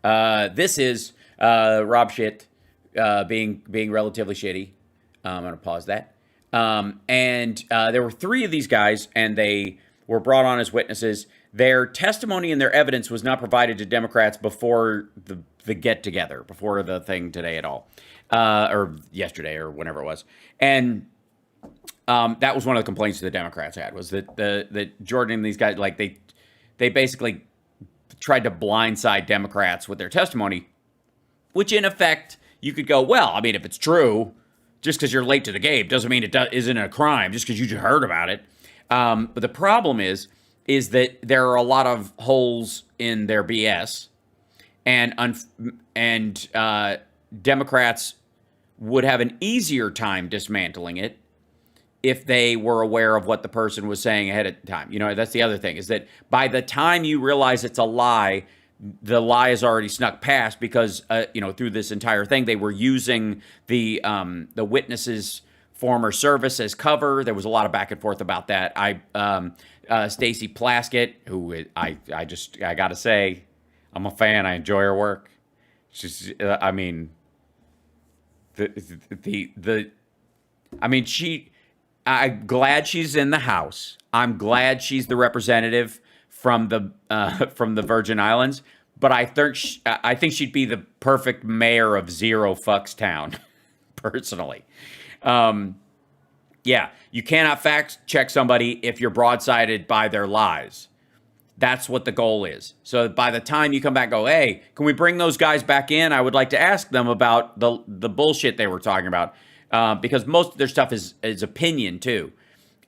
This is Rob Shit being relatively shitty. I'm going to pause that. And there were three of these guys, and they were brought on as witnesses. Their testimony and their evidence was not provided to Democrats before the get-together, before the thing today at all, or yesterday or whenever it was. And that was one of the complaints the Democrats had, was that Jordan and these guys, like, they basically tried to blindside Democrats with their testimony, which in effect, you could go, well, I mean, if it's true, just because you're late to the game doesn't mean it isn't a crime just because you just heard about it. But the problem is that there are a lot of holes in their BS, and Democrats would have an easier time dismantling it if they were aware of what the person was saying ahead of time. You know, that's the other thing, is that by the time you realize it's a lie, the lie is already snuck past, because, through this entire thing, they were using the witnesses' former service as cover. There was a lot of back and forth about that. Stacey Plaskett, who I got to say, I'm a fan. I enjoy her work. She's, I'm glad she's in the House. I'm glad she's the representative from the Virgin Islands. But I think she'd be the perfect mayor of Zero Fucks Town, personally. Yeah, you cannot fact check somebody if you're broadsided by their lies. That's what the goal is. So by the time you come back and go, hey, can we bring those guys back in? I would like to ask them about the bullshit they were talking about. Because most of their stuff is opinion, too.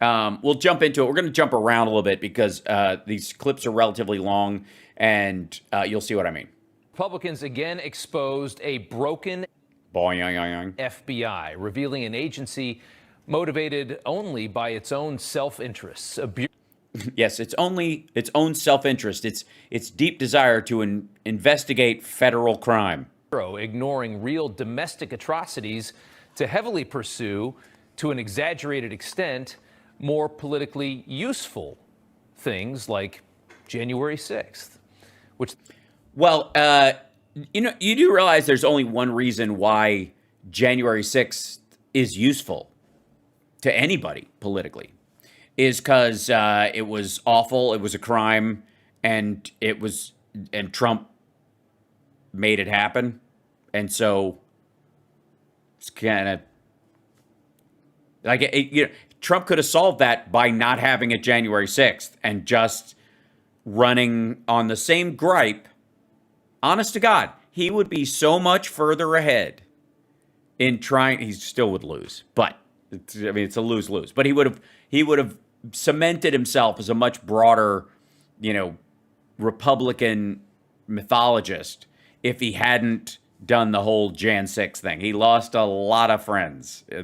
We'll jump into it. We're going to jump around a little bit because these clips are relatively long, and you'll see what I mean. Republicans again exposed a broken FBI, revealing an agency motivated only by its own self-interests. Yes, it's only its own self-interest. Its deep desire to investigate federal crime. Ignoring real domestic atrocities to heavily pursue, to an exaggerated extent, more politically useful things like January 6th, which... Well, you do realize there's only one reason why January 6th is useful to anybody politically, is because it was awful, it was a crime, and Trump made it happen, and so it's kind of like, Trump could have solved that by not having a January 6th and just running on the same gripe. Honest to God, he would be so much further ahead in trying. He still would lose, but it's a lose-lose. But he would have cemented himself as a much broader, Republican mythologist if he hadn't done the whole Jan 6 thing. He lost a lot of friends. A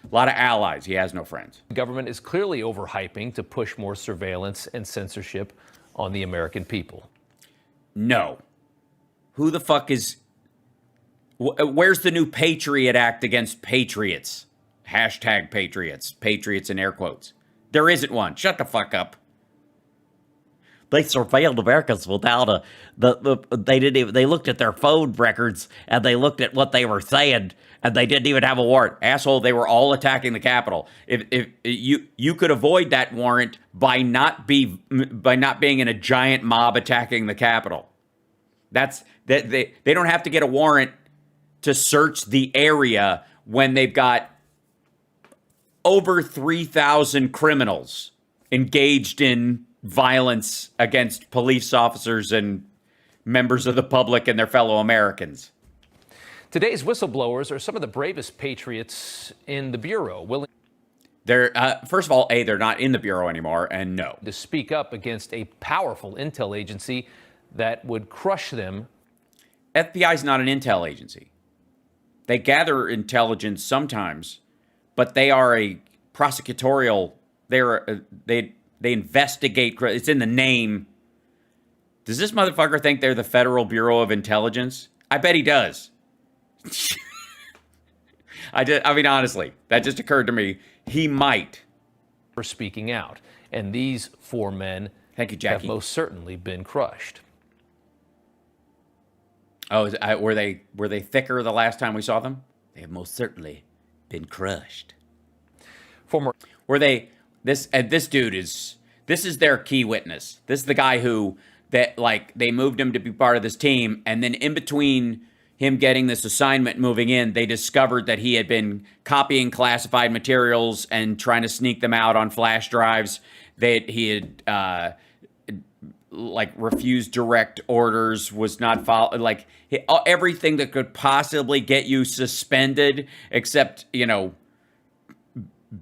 lot of allies. He has no friends. The government is clearly overhyping to push more surveillance and censorship on the American people. No. Who the fuck is... Where's the new Patriot Act against patriots? Hashtag patriots. Patriots in air quotes. There isn't one. Shut the fuck up. They surveilled Americans without they looked at their phone records and they looked at what they were saying and they didn't even have a warrant. Asshole, they were all attacking the Capitol. If you could avoid that warrant by not being in a giant mob attacking the Capitol. They don't have to get a warrant to search the area when they've got over 3,000 criminals engaged in violence against police officers and members of the public and their fellow Americans. Today's whistleblowers are some of the bravest patriots in the Bureau, willing... They're, first of all, they're not in the Bureau anymore, and no. ...to speak up against a powerful intel agency that would crush them. FBI is not an intel agency. They gather intelligence sometimes, but they are a prosecutorial... They investigate. It's in the name. Does this motherfucker think they're the Federal Bureau of Intelligence? I bet he does. Honestly, that just occurred to me. He might. For speaking out. And these four men Thank you, Jackie. have most certainly been crushed. Oh, were they thicker the last time we saw them? They have most certainly been crushed. Former Were they this dude this is their key witness. This is the guy who that like they moved him to be part of this team, and then in between him getting this assignment moving in, they discovered that he had been copying classified materials and trying to sneak them out on flash drives. That he had like refused direct orders, was not followed, like everything that could possibly get you suspended, except, you know,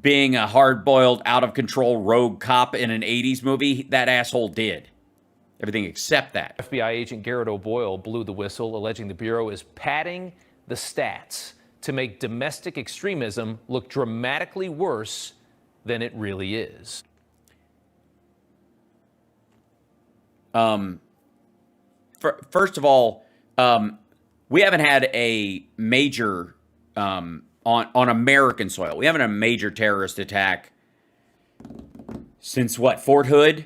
being a hard-boiled, out-of-control rogue cop in an 80s movie. That asshole did everything except that. FBI agent Garrett O Boyle blew the whistle, alleging the Bureau is padding the stats to make domestic extremism look dramatically worse than it really is. First of all, we haven't had a major on American soil. We haven't had a major terrorist attack since what, Fort Hood?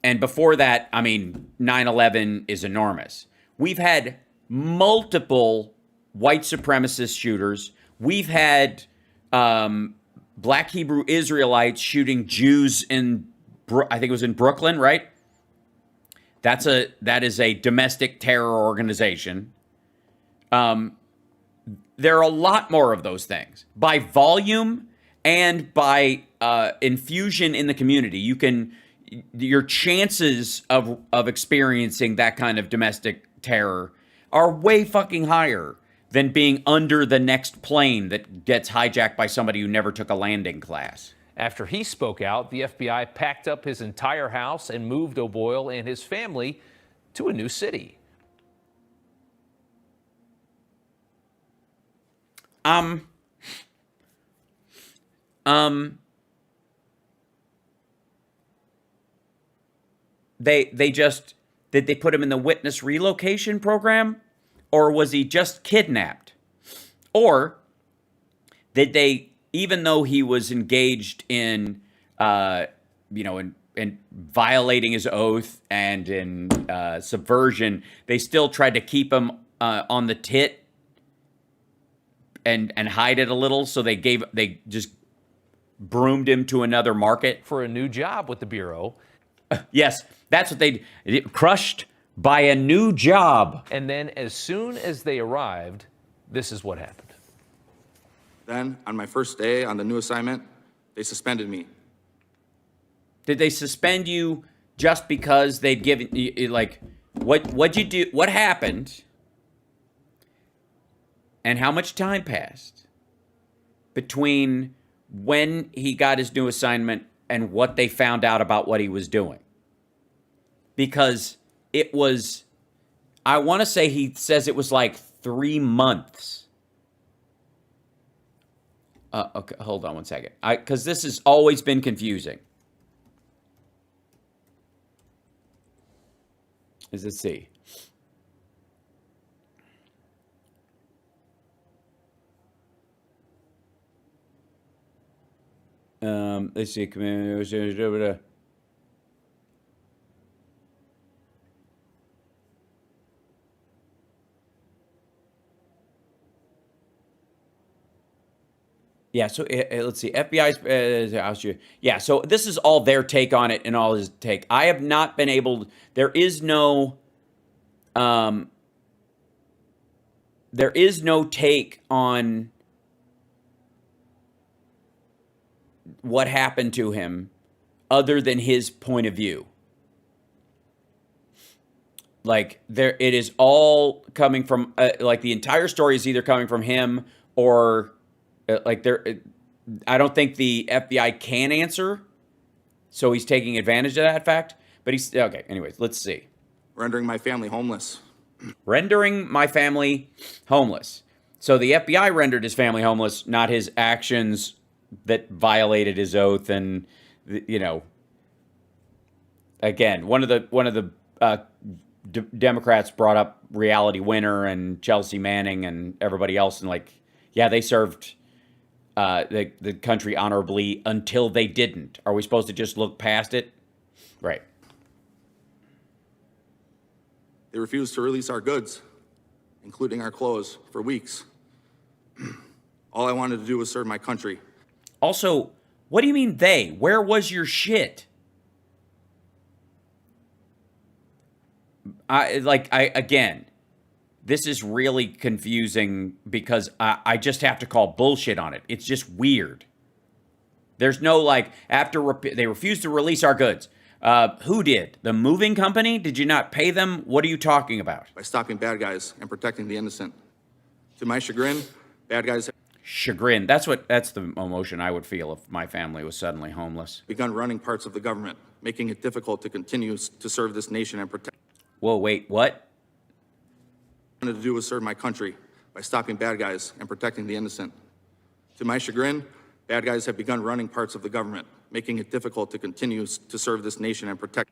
And before that, I mean, 9/11 is enormous. We've had multiple white supremacist shooters. We've had Black Hebrew Israelites shooting Jews in, I think it was in Brooklyn, right? That is a domestic terror organization. There are a lot more of those things by volume and by infusion in the community. Your chances of experiencing that kind of domestic terror are way fucking higher than being under the next plane that gets hijacked by somebody who never took a landing class. After he spoke out, the FBI packed up his entire house and moved O'Boyle and his family to a new city. Did they put him in the witness relocation program, or was he just kidnapped? Or did they, even though he was engaged in, in violating his oath and in subversion, they still tried to keep him on the tit and hide it a little, so they just broomed him to another market for a new job with the Bureau. Yes, that's what they crushed by a new job. And then as soon as they arrived, this is what happened. Then, on my first day on the new assignment, they suspended me. Did they suspend you just because they'd given you, like, what'd you do? What happened? And how much time passed between when he got his new assignment and what they found out about what he was doing? Because it was, I want to say he says it was like 3 months. Okay, hold on one second. Because this has always been confusing. Let's see. Let's see. Yeah, so let's see. FBI's, yeah, so this is all their take on it and all his take. I have not been able, there is no take on what happened to him other than his point of view. Like, it is all coming from, like, the entire story is either coming from him or... I don't think the FBI can answer, so he's taking advantage of that fact. But he's okay. Anyways, let's see. Rendering my family homeless. Rendering my family homeless. So the FBI rendered his family homeless, not his actions that violated his oath. And again, one of the Democrats brought up Reality Winner and Chelsea Manning and everybody else, and they served. The country honorably until they didn't. Are we supposed to just look past it? Right. They refused to release our goods. including our clothes, for weeks. All I wanted to do was serve my country. Also, what do you mean they? Where was your shit? Again, this is really confusing because I just have to call bullshit on it. It's just weird. There's no they refused to release our goods. Who did? The moving company? Did you not pay them? What are you talking about? By stopping bad guys and protecting the innocent. To my chagrin, bad guys have Chagrin. That's the emotion I would feel if my family was suddenly homeless. begun running parts of the government, making it difficult to continue to serve this nation and protect. Whoa, wait, what? All I wanted to do was serve my country by stopping bad guys and protecting the innocent. To my chagrin, bad guys have begun running parts of the government, making it difficult to continue to serve this nation and protect.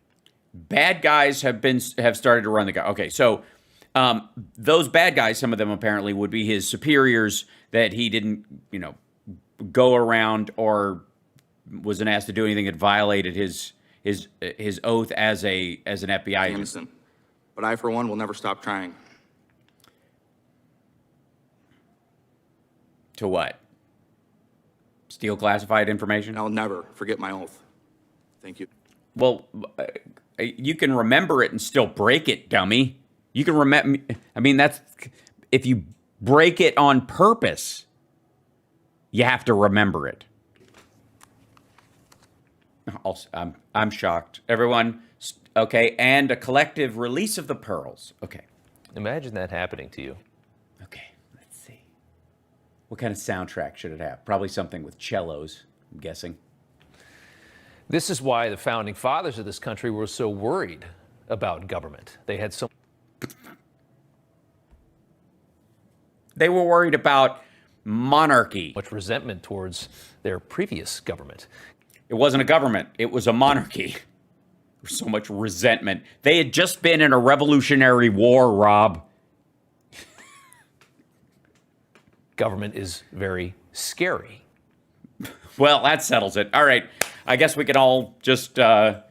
Bad guys have started to run the guy. Okay, so those bad guys, some of them apparently would be his superiors that he didn't, go around or wasn't asked to do anything that violated his oath as an FBI agent. Innocent. But I, for one, will never stop trying. To what? Steal classified information? I'll never forget my oath. Thank you. Well, you can remember it and still break it, dummy. You can remember. I mean, that's if you break it on purpose, you have to remember it. Also, I'm shocked. Everyone, okay, and a collective release of the pearls. Okay. Imagine that happening to you. Okay, let's see. What kind of soundtrack should it have? Probably something with cellos, I'm guessing. This is why the founding fathers of this country were so worried about government. They were worried about monarchy. Much resentment towards their previous government. It wasn't a government. It was a monarchy. There was so much resentment. They had just been in a revolutionary war, Rob. Government is very scary. Well, that settles it. All right. I guess we could all just... so,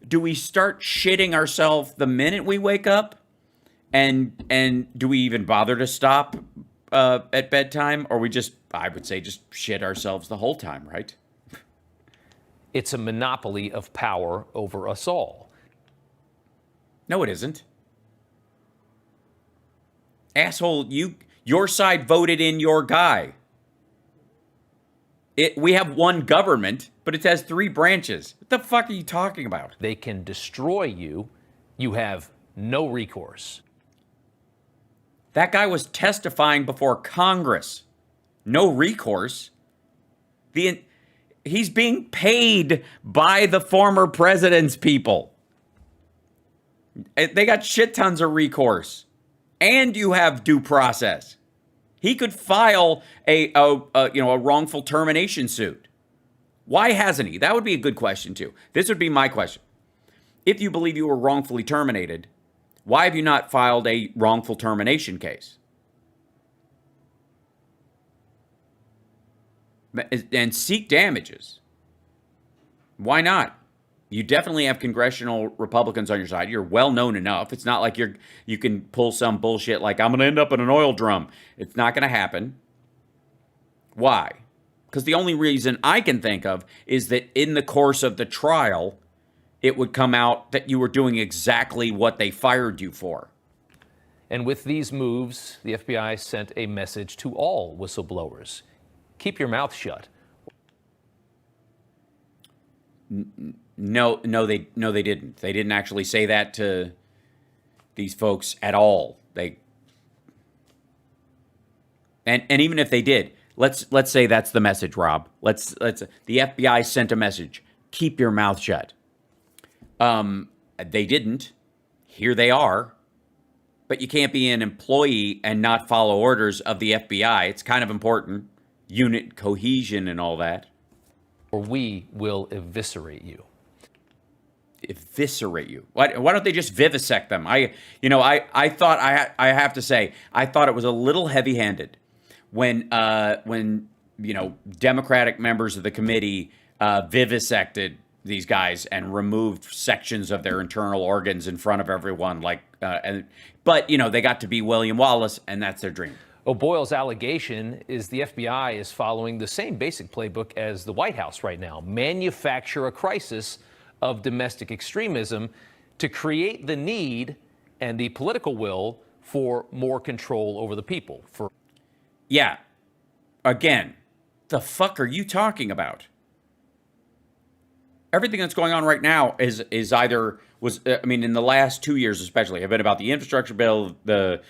do we start shitting ourselves the minute we wake up? And do we even bother to stop at bedtime? Or we just, I would say, just shit ourselves the whole time, right? It's a monopoly of power over us all. No, it isn't. Asshole, your side voted in your guy. We have one government, but it has 3 branches. What the fuck are you talking about? They can destroy you. You have no recourse. That guy was testifying before Congress. No recourse. He's being paid by the former president's people. They got shit tons of recourse. And you have due process. He could file a wrongful termination suit. Why hasn't he? That would be a good question too. This would be my question. If you believe you were wrongfully terminated, why have you not filed a wrongful termination case? And seek damages. Why not? You definitely have congressional Republicans on your side. You're well known enough. It's not like you can pull some bullshit like I'm going to end up in an oil drum. It's not going to happen. Why? Because the only reason I can think of is that in the course of the trial, it would come out that you were doing exactly what they fired you for. And with these moves, the FBI sent a message to all whistleblowers. Keep your mouth shut. No, they didn't. They didn't actually say that to these folks at all. And even if they did, let's say that's the message, Rob. The FBI sent a message. Keep your mouth shut. They didn't. Here they are. But you can't be an employee and not follow orders of the FBI. It's kind of important. Unit cohesion and all that. Or we will eviscerate you. Eviscerate you? Why don't they just vivisect them? I thought I have to say I thought it was a little heavy-handed when Democratic members of the committee vivisected these guys and removed sections of their internal organs in front of everyone. But they got to be William Wallace, and that's their dream. O'Boyle's allegation is the FBI is following the same basic playbook as the White House right now: manufacture a crisis of domestic extremism to create the need and the political will for more control over the people. Yeah. Again, the fuck are you talking about? Everything that's going on right now in the last 2 years especially, have been about the infrastructure bill, the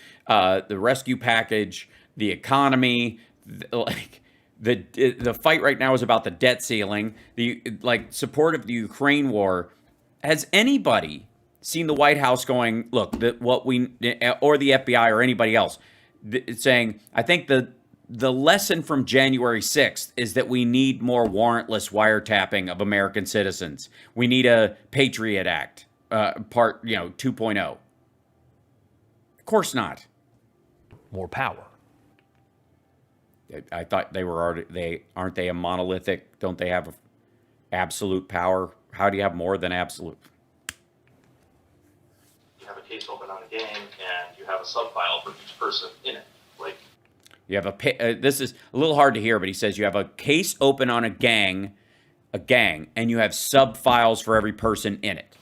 rescue package, the economy, the fight right now is about the debt ceiling, the support of the Ukraine war. Has anybody seen the White House going, look, or the FBI or anybody else saying, I think the lesson from January 6th is that we need more warrantless wiretapping of American citizens. We need a Patriot Act, part 2.0. Of course not. More power. I thought aren't they a monolithic? Don't they have absolute power? How do you have more than absolute? You have a case open on a gang, and you have a sub-file for each person in it. You have this is a little hard to hear, but he says you have a case open on a gang, and you have sub-files for every person in it.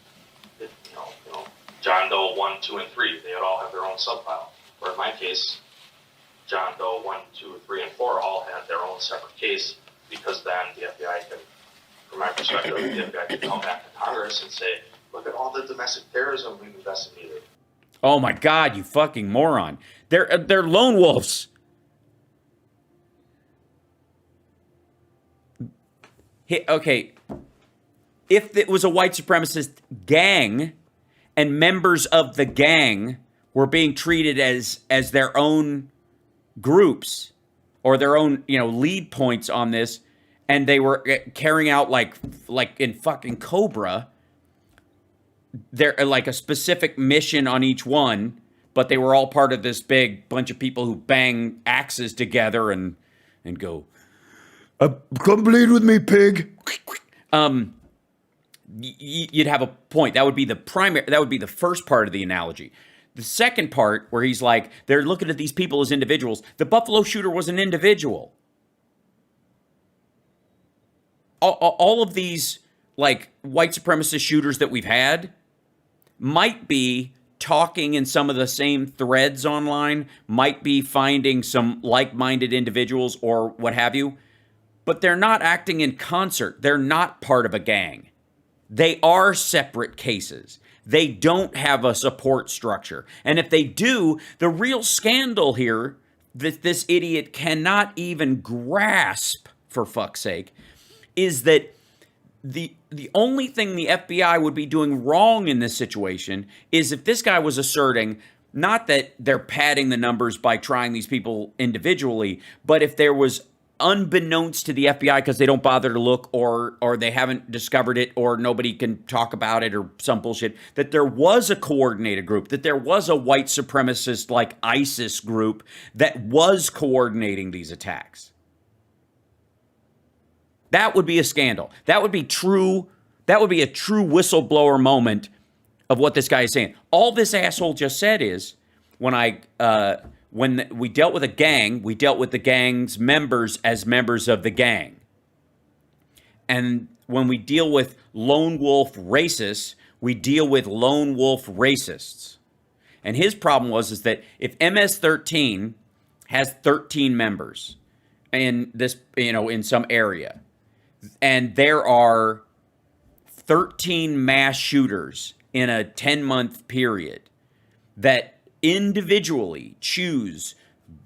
John Doe 1, 2, and 3, they all have their own sub-file. Or in my case, John Doe 1, 2, 3, and 4 all had their own separate case, because then the FBI can, from my perspective, the FBI can come back to Congress and say, look at all the domestic terrorism we've investigated. Oh my God, you fucking moron. They're lone wolves. Okay, if it was a white supremacist gang and members of the gang were being treated as their own groups or their own, lead points on this, and they were carrying out like in fucking Cobra, they're like a specific mission on each one, but they were all part of this big bunch of people who bang axes together and go, come bleed with me, pig. You'd have a point. That would be the first part of the analogy. The second part, where he's like, they're looking at these people as individuals. The Buffalo shooter was an individual. All of these white supremacist shooters that we've had might be talking in some of the same threads online, might be finding some like-minded individuals or what have you, but they're not acting in concert. They're not part of a gang. They are separate cases. They don't have a support structure. And if they do, the real scandal here that this idiot cannot even grasp, for fuck's sake, is that the only thing the FBI would be doing wrong in this situation is if this guy was asserting, not that they're padding the numbers by trying these people individually, but if there was, unbeknownst to the FBI because they don't bother to look or they haven't discovered it or nobody can talk about it or some bullshit, that there was a coordinated group, that there was a white supremacist like ISIS group that was coordinating these attacks. That would be a scandal. That would be true. That would be a true whistleblower moment of what this guy is saying. All this asshole just said is, when we dealt with a gang, we dealt with the gang's members as members of the gang. And when we deal with lone wolf racists, we deal with lone wolf racists. And his problem is that if MS-13 has 13 members in this, in some area, and there are 13 mass shooters in a 10-month period that individually choose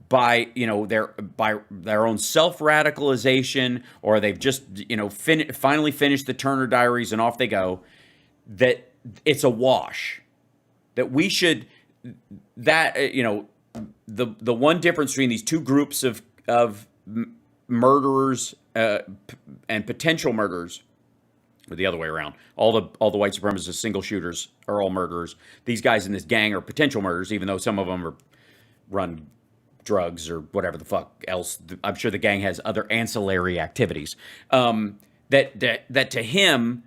by their own self-radicalization, or they've just finally finished the Turner Diaries and off they go, that it's a wash. That we should the one difference between these two groups of murderers and potential murderers, or the other way around. All the white supremacist single shooters are all murderers. These guys in this gang are potential murderers, even though some of them run drugs or whatever the fuck else. I'm sure the gang has other ancillary activities. That to him,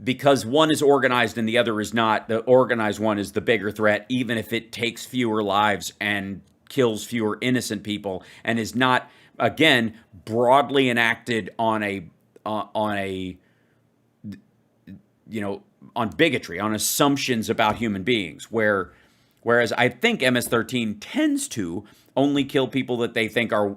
because one is organized and the other is not, the organized one is the bigger threat, even if it takes fewer lives and kills fewer innocent people, and is not, again, broadly enacted on bigotry, on assumptions about human beings, whereas I think MS-13 tends to only kill people that they think are,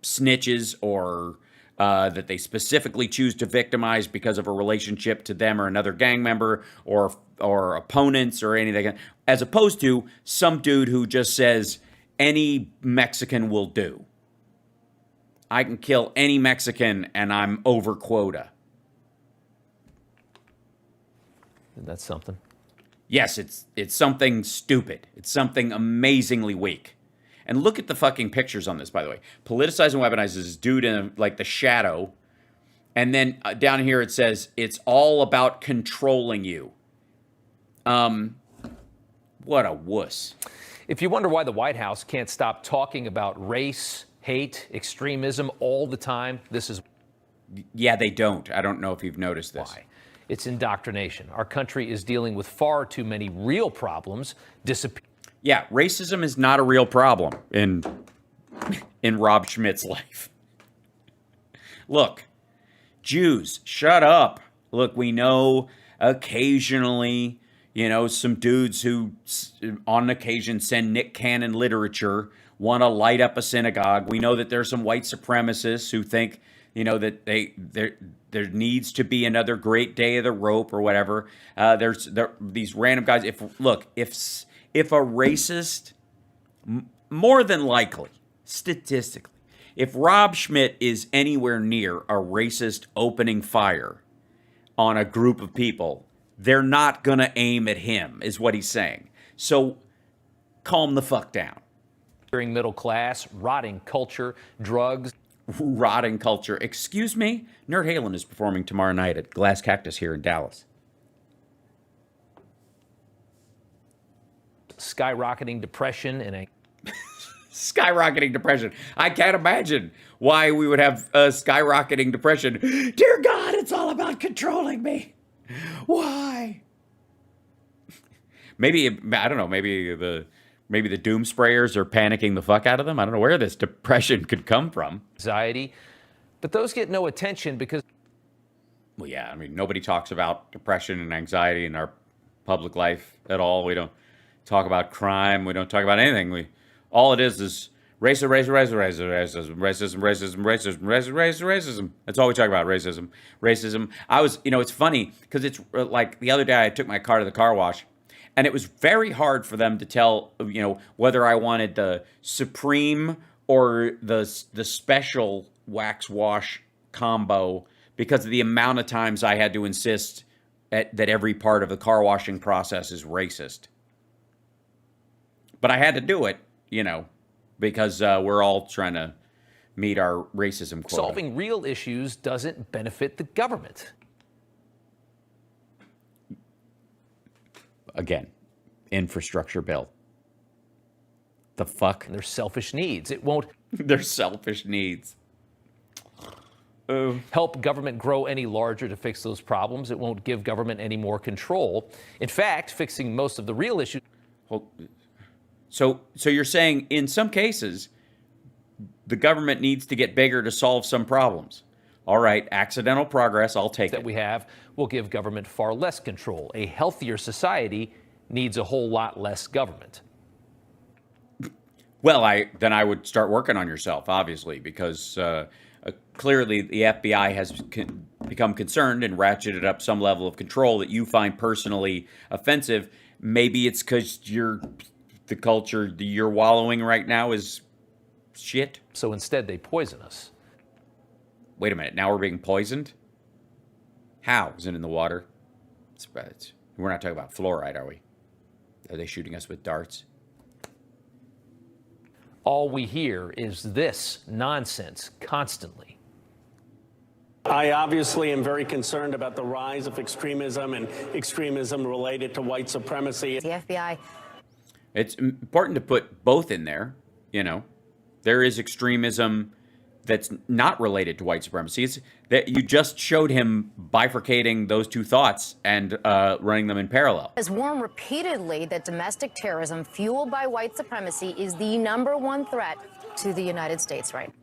snitches, or that they specifically choose to victimize because of a relationship to them or another gang member, or opponents or anything, as opposed to some dude who just says any Mexican will do. I can kill any Mexican and I'm over quota. That's something. Yes, it's something stupid. It's something amazingly weak. And look at the fucking pictures on this, by the way. Politicized and weaponized this dude in like the shadow. And then down here it says, it's all about controlling you. What a wuss. If you wonder why the White House can't stop talking about race, hate, extremism all the time, this is Yeah, they don't. I don't know if you've noticed this. why. It's indoctrination. Our country is dealing with far too many real problems. Yeah, racism is not a real problem in Rob Schmitt's life. Look, Jews, shut up. Look, we know occasionally, some dudes who on occasion send Nick Cannon literature want to light up a synagogue. We know that there's some white supremacists who think, that there needs to be another great day of the rope or whatever. There's these random guys. If a racist, more than likely, statistically, if Rob Schmitt is anywhere near a racist opening fire on a group of people, they're not going to aim at him, is what he's saying. So calm the fuck down. Middle class, rotting culture, drugs. Rotting culture. Excuse me? Nerd Halen is performing tomorrow night at Glass Cactus here in Dallas. Skyrocketing depression and Skyrocketing depression. I can't imagine why we would have skyrocketing depression. Dear God, it's all about controlling me. Why? Maybe, I don't know, maybe the doom sprayers are panicking the fuck out of them. I don't know where this depression could come from. anxiety. But those get no attention because Well, yeah, I mean, nobody talks about depression and anxiety in our public life at all. We don't talk about crime. We don't talk about anything. All it is racism. That's all we talk about, racism. I was, it's funny because it's like the other day I took my car to the car wash, and it was very hard for them to tell, whether I wanted the Supreme or the special wax wash combo because of the amount of times I had to insist that every part of the car washing process is racist. But I had to do it, because we're all trying to meet our racism quota. solving real issues doesn't benefit the government. Again, infrastructure bill. The fuck? And their selfish needs. It won't Their selfish needs. help government grow any larger to fix those problems. It won't give government any more control. In fact, fixing most of the real issues. Well, so you're saying in some cases, the government needs to get bigger to solve some problems. All right, accidental progress, I'll take that it. we have will give government far less control. A healthier society needs a whole lot less government. Well, then I would start working on yourself, obviously, because clearly the FBI has become concerned and ratcheted up some level of control that you find personally offensive. Maybe it's because the culture you're wallowing right now is shit. So instead, they poison us. Wait a minute, now we're being poisoned? How? Is it in the water? We're not talking about fluoride, are we? Are they shooting us with darts? All we hear is this nonsense constantly. I obviously am very concerned about the rise of extremism and extremism related to white supremacy. The FBI. It's important to put both in there, There is extremism that's not related to white supremacy. It's that you just showed him bifurcating those two thoughts and running them in parallel. Has warned repeatedly that domestic terrorism fueled by white supremacy is the #1 threat to the United States right now.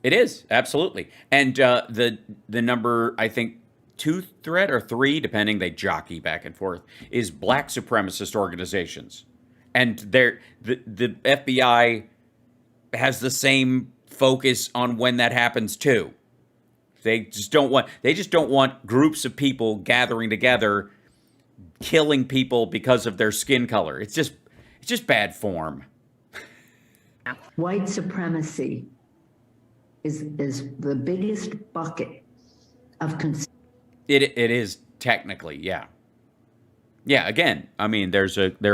It is, absolutely. And the number, I think, 2 threat or 3, depending, they jockey back and forth, is black supremacist organizations. And the FBI has the same focus on when that happens too. They just don't want groups of people gathering together, killing people because of their skin color. It's just bad form. White supremacy is the biggest bucket of concern. It is technically, yeah. Yeah, again, I mean, there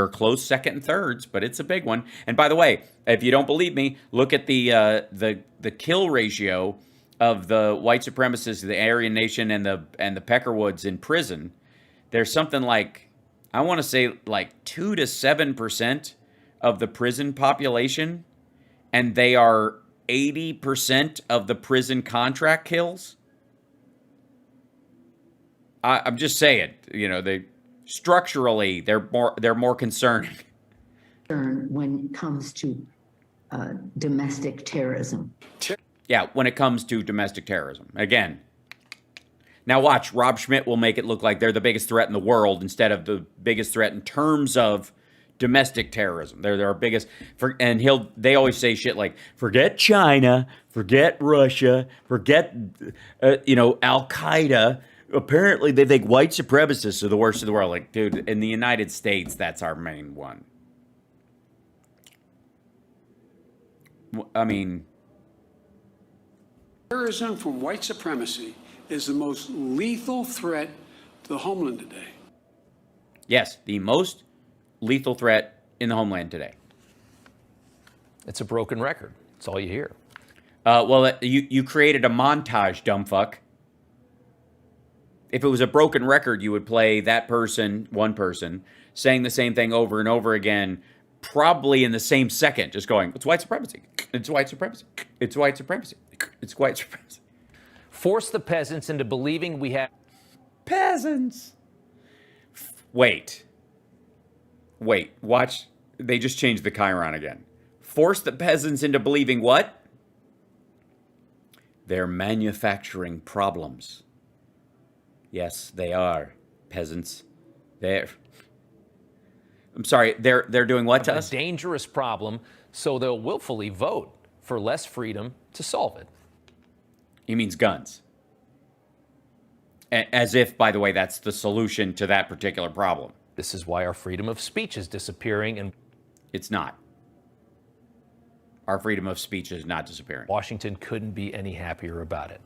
are close second and thirds, but it's a big one. And by the way, if you don't believe me, look at the kill ratio of the white supremacists, the Aryan Nation, and the Peckerwoods in prison. There's something like, I want to say like 2 to 7% of the prison population, and they are 80% of the prison contract kills. I'm just saying, structurally, they're more concerning. When it comes to domestic terrorism. Yeah, when it comes to domestic terrorism. Again, now watch, Rob Schmitt will make it look like they're the biggest threat in the world instead of the biggest threat in terms of domestic terrorism. They're our biggest, and they always say shit like, forget China, forget Russia, forget, Al-Qaeda. Apparently, they think white supremacists are the worst in the world. Like, dude, in the United States, that's our main one. I mean, terrorism from white supremacy is the most lethal threat to the homeland today. Yes, the most lethal threat in the homeland today. It's a broken record. That's all you hear. Well, you created a montage, dumb fuck. If it was a broken record, you would play that person, one person, saying the same thing over and over again, probably in the same second, just going, it's white supremacy. It's white supremacy. It's white supremacy. It's white supremacy. Force the peasants into believing we have... Peasants. Wait, watch. They just changed the chyron again. Force the peasants into believing what? They're manufacturing problems. Yes, they are, peasants. I'm sorry, they're doing what to us? A dangerous problem, so they'll willfully vote for less freedom to solve it. He means guns. As if, by the way, that's the solution to that particular problem. This is why our freedom of speech is disappearing, and it's not. Our freedom of speech is not disappearing. Washington couldn't be any happier about it.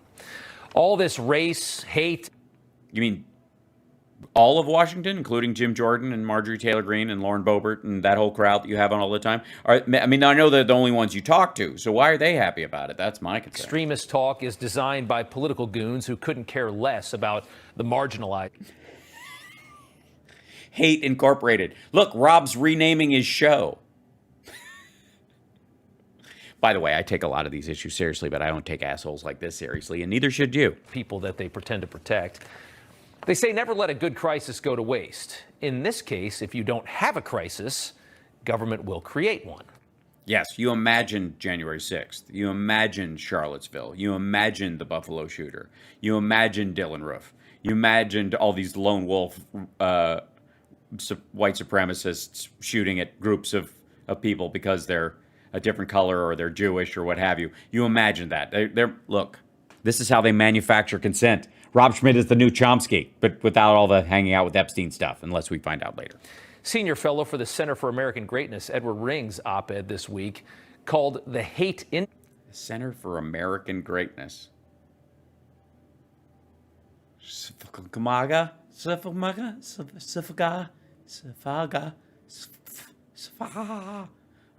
All this race, hate... You mean all of Washington, including Jim Jordan and Marjorie Taylor Greene and Lauren Boebert and that whole crowd that you have on all the time? I know they're the only ones you talk to, so why are they happy about it? That's my concern. Extremist talk is designed by political goons who couldn't care less about the marginalized. Hate Incorporated. Look, Rob's renaming his show. By the way, I take a lot of these issues seriously, but I don't take assholes like this seriously, and neither should you. People that they pretend to protect. They say never let a good crisis go to waste. In this case, if you don't have a crisis, government will create one. Yes, you imagine January 6th. You imagine Charlottesville. You imagine the Buffalo shooter. You imagine Dylan Roof. You imagined all these lone wolf white supremacists shooting at groups of people because they're a different color or they're Jewish or what have you. You imagine that. Look, this is how they manufacture consent. Rob Schmitt is the new Chomsky, but without all the hanging out with Epstein stuff, unless we find out later. Senior fellow for the Center for American Greatness, Edward Ring's op-ed this week called the hate in... Center for American Greatness. Safaga.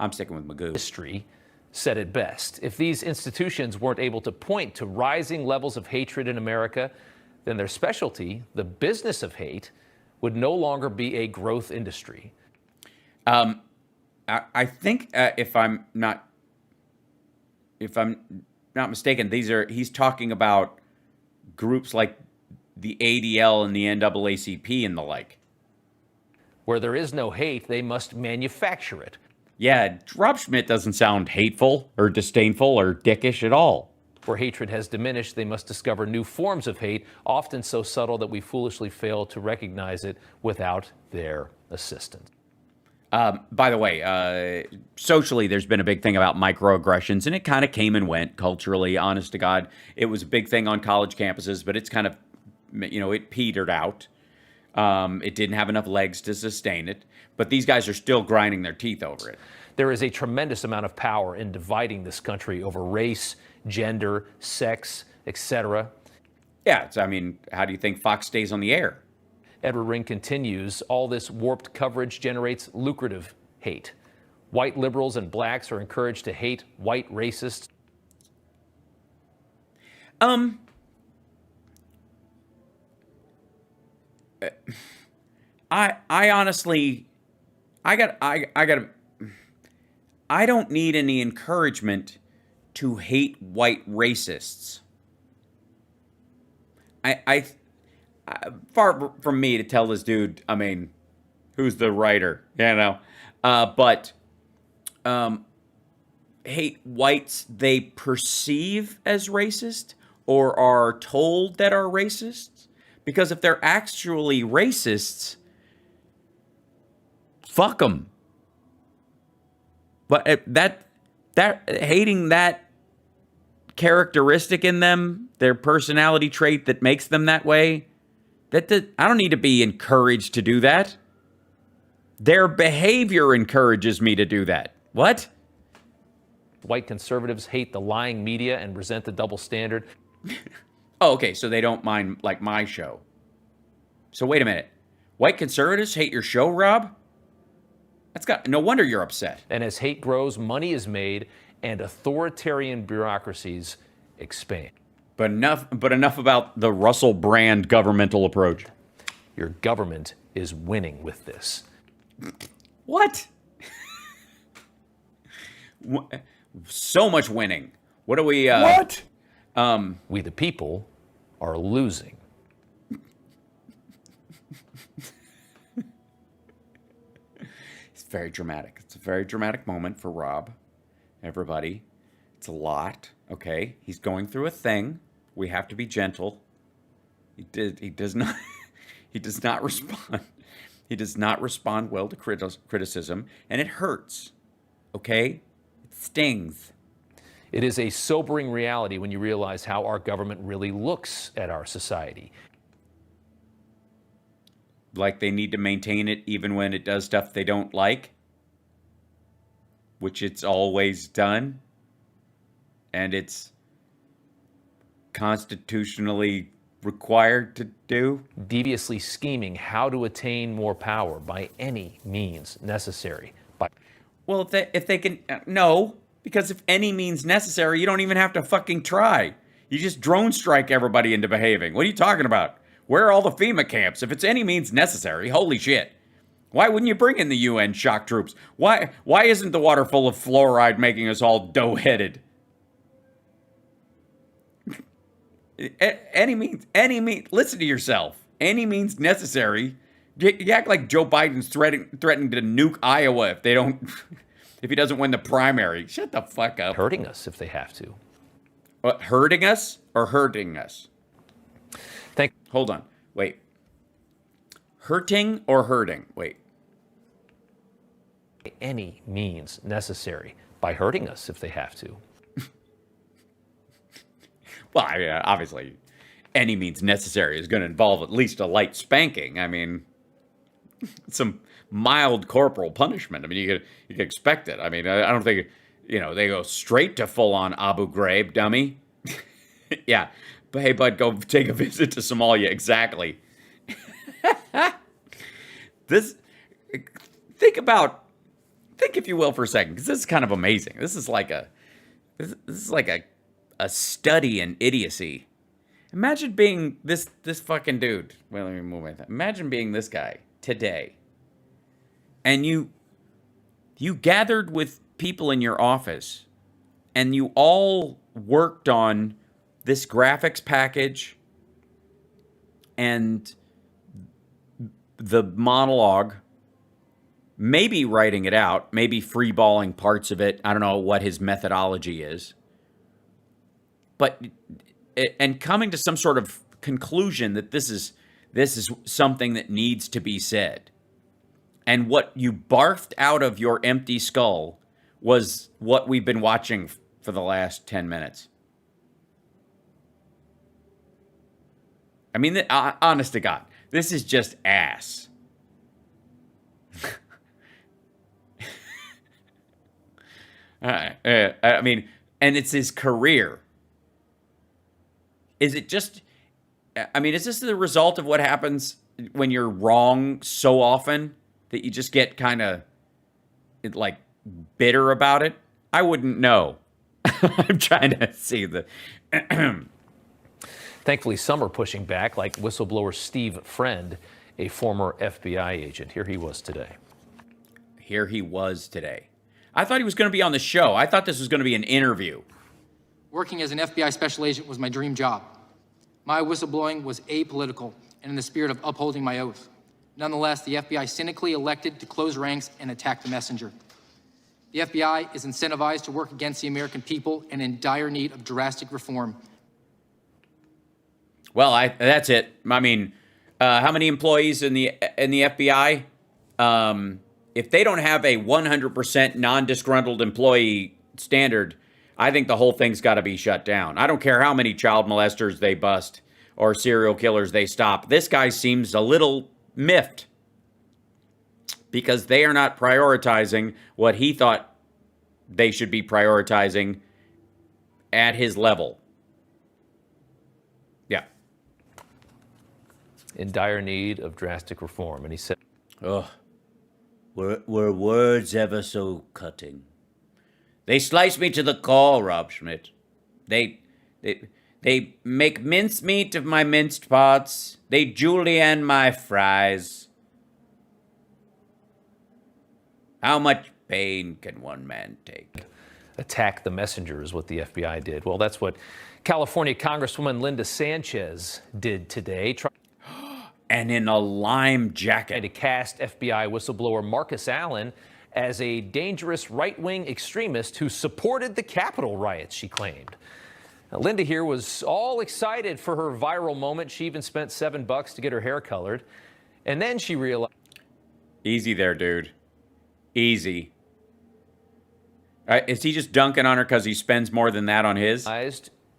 I'm sticking with Magoo. History said it best. If these institutions weren't able to point to rising levels of hatred in America, then their specialty, the business of hate, would no longer be a growth industry. I think if I'm not mistaken, he's talking about groups like the ADL and the NAACP and the like. Where there is no hate, they must manufacture it. Yeah, Rob Schmitt doesn't sound hateful or disdainful or dickish at all. Where hatred has diminished, they must discover new forms of hate, often so subtle that we foolishly fail to recognize it without their assistance. By the way, socially, there's been a big thing about microaggressions, and it kind of came and went culturally, honest to God. It was a big thing on college campuses, but it's kind of, it petered out. It didn't have enough legs to sustain it, but these guys are still grinding their teeth over it. There is a tremendous amount of power in dividing this country over race, gender, sex, etc. Yeah, how do you think Fox stays on the air? Edward Ring continues, all this warped coverage generates lucrative hate. White liberals and blacks are encouraged to hate white racists. I honestly, I don't need any encouragement to hate white racists. Far from me to tell this dude, who's the writer, but hate whites they perceive as racist or are told that are racists. Because if they're actually racists, fuck them. But that hating that characteristic in them, their personality trait that makes them that way, I don't need to be encouraged to do that. Their behavior encourages me to do that. What? White conservatives hate the lying media and resent the double standard. Oh, okay, so they don't mind, like, my show. So wait a minute. White conservatives hate your show, Rob? No wonder you're upset. And as hate grows, money is made and authoritarian bureaucracies expand. But enough about the Russell Brand governmental approach. Your government is winning with this. What? So much winning. What are we... What? We the people are losing. It's very dramatic. It's a very dramatic moment for Rob. Everybody. It's a lot, okay? He's going through a thing. We have to be gentle. He does not respond. He does not respond well to criticism, and it hurts. Okay? It stings. It is a sobering reality when you realize how our government really looks at our society. Like they need to maintain it even when it does stuff they don't like, which it's always done, and it's constitutionally required to do. Deviously scheming how to attain more power by any means necessary. Well, if they can, no, because if any means necessary, you don't even have to fucking try. You just drone strike everybody into behaving. What are you talking about? Where are all the FEMA camps? If it's any means necessary, holy shit. Why wouldn't you bring in the UN shock troops? Why isn't the water full of fluoride making us all dough-headed? Any means, listen to yourself. Any means necessary. You act like Joe Biden's threatening to nuke Iowa if he doesn't win the primary. Shut the fuck up. Hurting us if they have to. What, hurting us or hurting us? Hold on. Wait. Hurting or hurting? Wait. Any means necessary by hurting us if they have to. Well, obviously, any means necessary is going to involve at least a light spanking. Some mild corporal punishment. You could expect it. I don't think, they go straight to full-on Abu Ghraib, dummy. Yeah. But hey, bud, go take a visit to Somalia. Exactly. Think if you will for a second, because this is kind of amazing. This is like a study in idiocy. Imagine being this fucking dude. Well, let me move my thing. Imagine being this guy today. And you gathered with people in your office, and you all worked on this graphics package and the monologue, maybe writing it out, maybe freeballing parts of it. I don't know what his methodology is. But, and coming to some sort of conclusion that this is something that needs to be said. And what you barfed out of your empty skull was what we've been watching for the last 10 minutes. I mean, honest to God, this is just ass. I mean, and it's his career. Is it just, I mean, is this the result of what happens when you're wrong so often that you just get kind of like bitter about it? I wouldn't know. I'm trying to see the. Thankfully, some are pushing back, like whistleblower Steve Friend, a former FBI agent. Here he was today. Here he was today. I thought he was going to be on the show. I thought this was going to be an interview. Working as an FBI special agent was my dream job. My whistleblowing was apolitical and in the spirit of upholding my oath. Nonetheless, the FBI cynically elected to close ranks and attack the messenger. The FBI is incentivized to work against the American people and in dire need of drastic reform. Well, that's it. I mean, how many employees in the FBI? If they don't have a 100% non-disgruntled employee standard, I think the whole thing's got to be shut down. I don't care how many child molesters they bust or serial killers they stop. This guy seems a little miffed because they are not prioritizing what he thought they should be prioritizing at his level. Yeah. In dire need of drastic reform. And he said, Ugh. Were words ever so cutting? They slice me to the core, Rob Schmitt. They make mincemeat of my minced parts. They julienne my fries. How much pain can one man take? attack the messenger is what the FBI did. Well, that's what California Congresswoman Linda Sanchez did today. And in a lime jacket. To cast FBI whistleblower Marcus Allen as a dangerous right-wing extremist who supported the Capitol riots, she claimed. Now, Linda here was all excited for her viral moment. She even spent $7 to get her hair colored. And then she realized... Easy there, dude. Easy. Is he just dunking on her because he spends more than that on his?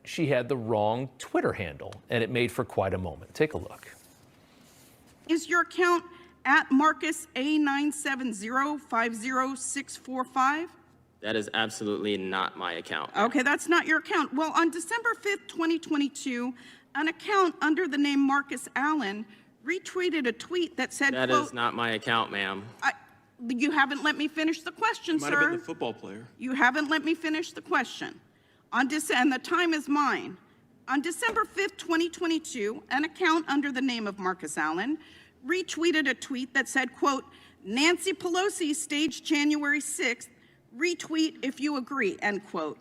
She had the wrong Twitter handle, and it made for quite a moment. Take a look. Is your account at Marcus A970-50645? That is absolutely not my account. Okay, that's not your account. Well, on December 5th, 2022, an account under the name Marcus Allen retweeted a tweet that said, That quote, is not my account, ma'am. You haven't let me finish the question, sir. Might have been the football player. You haven't let me finish the question. And the time is mine. On December 5th, 2022, an account under the name of Marcus Allen retweeted a tweet that said, quote, Nancy Pelosi staged January 6th, retweet if you agree, end quote.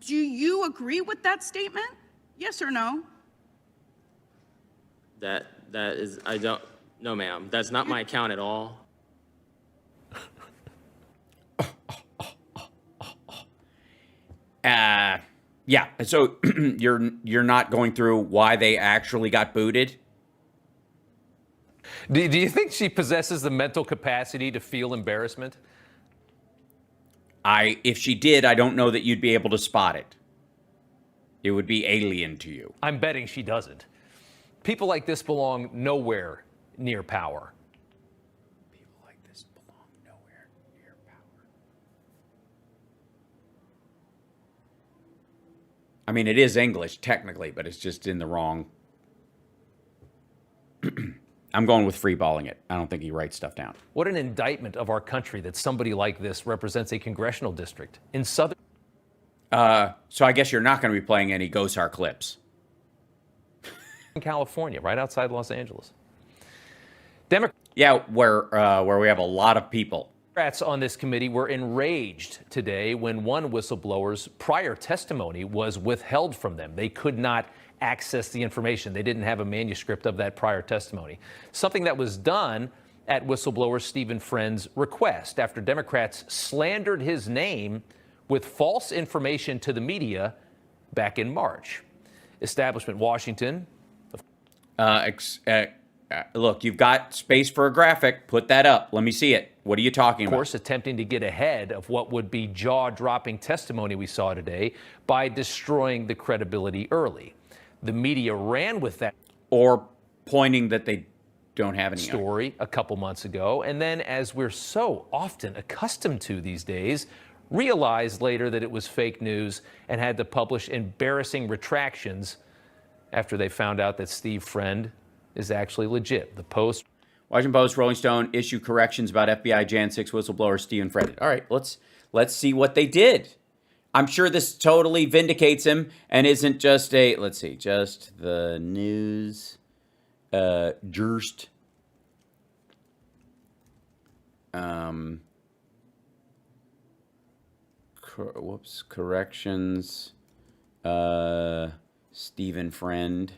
Do you agree with that statement? Yes or no? That is, I don't, no ma'am. That's not my account at all. Yeah. So you're not going through why they actually got booted? Do you think she possesses the mental capacity to feel embarrassment? If she did, I don't know that you'd be able to spot it. It would be alien to you. I'm betting she doesn't. People like this belong nowhere near power. People like this belong nowhere near power. I mean, it is English, technically, but it's just in the wrong... I'm going with freeballing it. I don't think he writes stuff down. What an indictment of our country that somebody like this represents a congressional district in southern... So I guess you're not going to be playing any Gosar clips. California, right outside Los Angeles. Yeah, where we have a lot of people Democrats on this committee were enraged today when one whistleblower's prior testimony was withheld from them. They could not access the information. They didn't have a manuscript of that prior testimony, something that was done at whistleblower Stephen Friend's request after Democrats slandered his name with false information to the media back in March. Establishment Washington. Look, you've got space for a graphic. Put that up. Let me see it. What are you talking about? Of course, attempting to get ahead of what would be jaw-dropping testimony we saw today by destroying the credibility early. The media ran with that. Or pointing that they don't have any story a couple months ago, and then, as we're so often accustomed to these days, realized later that it was fake news and had to publish embarrassing retractions after they found out that Steve Friend is actually legit. The Post. Washington Post, Rolling Stone issue corrections about FBI Jan 6 whistleblower Stephen Friend. All right, let's see what they did. I'm sure this totally vindicates him and isn't just a, let's see, just the news, Durst. Corrections, Stephen Friend.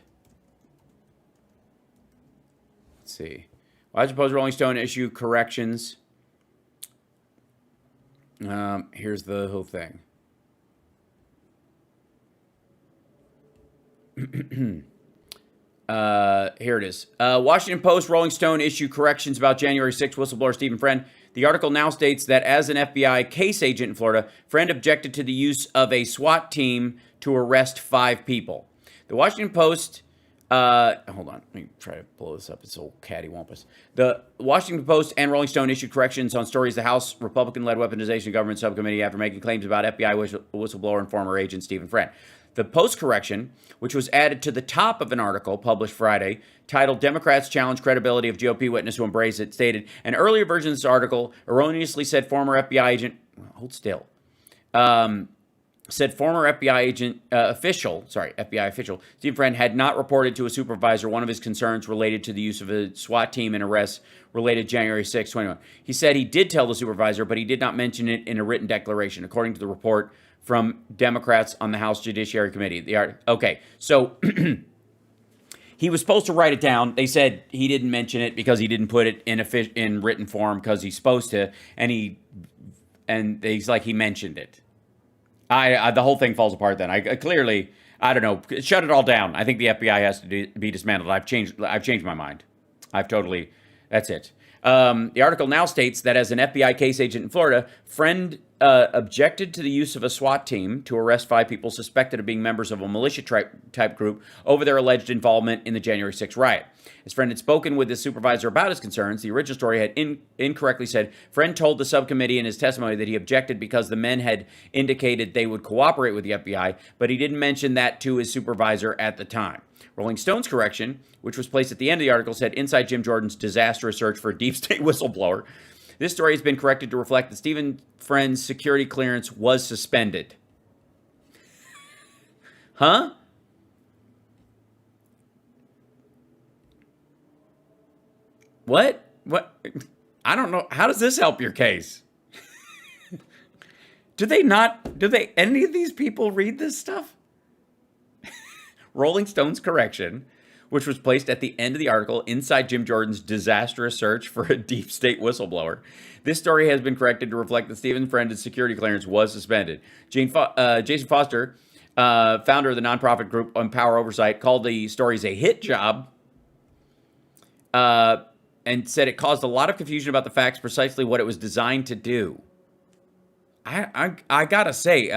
Let's see. Washington Post, Rolling Stone issue corrections. Here's the whole thing. Here it is. Washington Post, Rolling Stone issue corrections about January 6th whistleblower Stephen Friend. The article now states that as an FBI case agent in Florida, Friend objected to the use of a SWAT team to arrest 5 people. The Washington Post, hold on, let me try to blow this up. It's so cattywampus. The Washington Post and Rolling Stone issued corrections on stories the House Republican-led Weaponization Government Subcommittee after making claims about FBI whistleblower and former agent Stephen Friend. The Post correction, which was added to the top of an article published Friday, titled Democrats Challenge Credibility of GOP Witness Who Embraced It, stated, an earlier version of this article erroneously said former FBI agent, hold still, said former FBI official, Stephen Friend had not reported to a supervisor one of his concerns related to the use of a SWAT team in arrests related January 6, 2021. He said he did tell the supervisor, but he did not mention it in a written declaration, according to the report from Democrats on the House Judiciary Committee. Okay, so he was supposed to write it down. They said he didn't mention it because he didn't put it in written form because he's supposed to, and he's like he mentioned it. The whole thing falls apart then. I clearly, I don't know, shut it all down. I think the FBI has to be dismantled. I've changed my mind. That's it. The article now states that as an FBI case agent in Florida, Friend objected to the use of a SWAT team to arrest 5 people suspected of being members of a militia type group over their alleged involvement in the January 6th riot. His friend had spoken with his supervisor about his concerns. The original story had incorrectly said Friend told the subcommittee in his testimony that he objected because the men had indicated they would cooperate with the FBI, but he didn't mention that to his supervisor at the time. Rolling Stone's correction, which was placed at the end of the article, said inside Jim Jordan's disastrous search for a deep state whistleblower. This story has been corrected to reflect that Stephen Friend's security clearance was suspended. Huh? What? I don't know. How does this help your case? Do any of these people read this stuff? Rolling Stone's correction, which was placed at the end of the article inside Jim Jordan's disastrous search for a deep state whistleblower. This story has been corrected to reflect that Stephen Friend's security clearance was suspended. Jason Foster, founder of the nonprofit group Empower Oversight, called the stories a hit job and said it caused a lot of confusion about the facts, precisely what it was designed to do. I gotta say,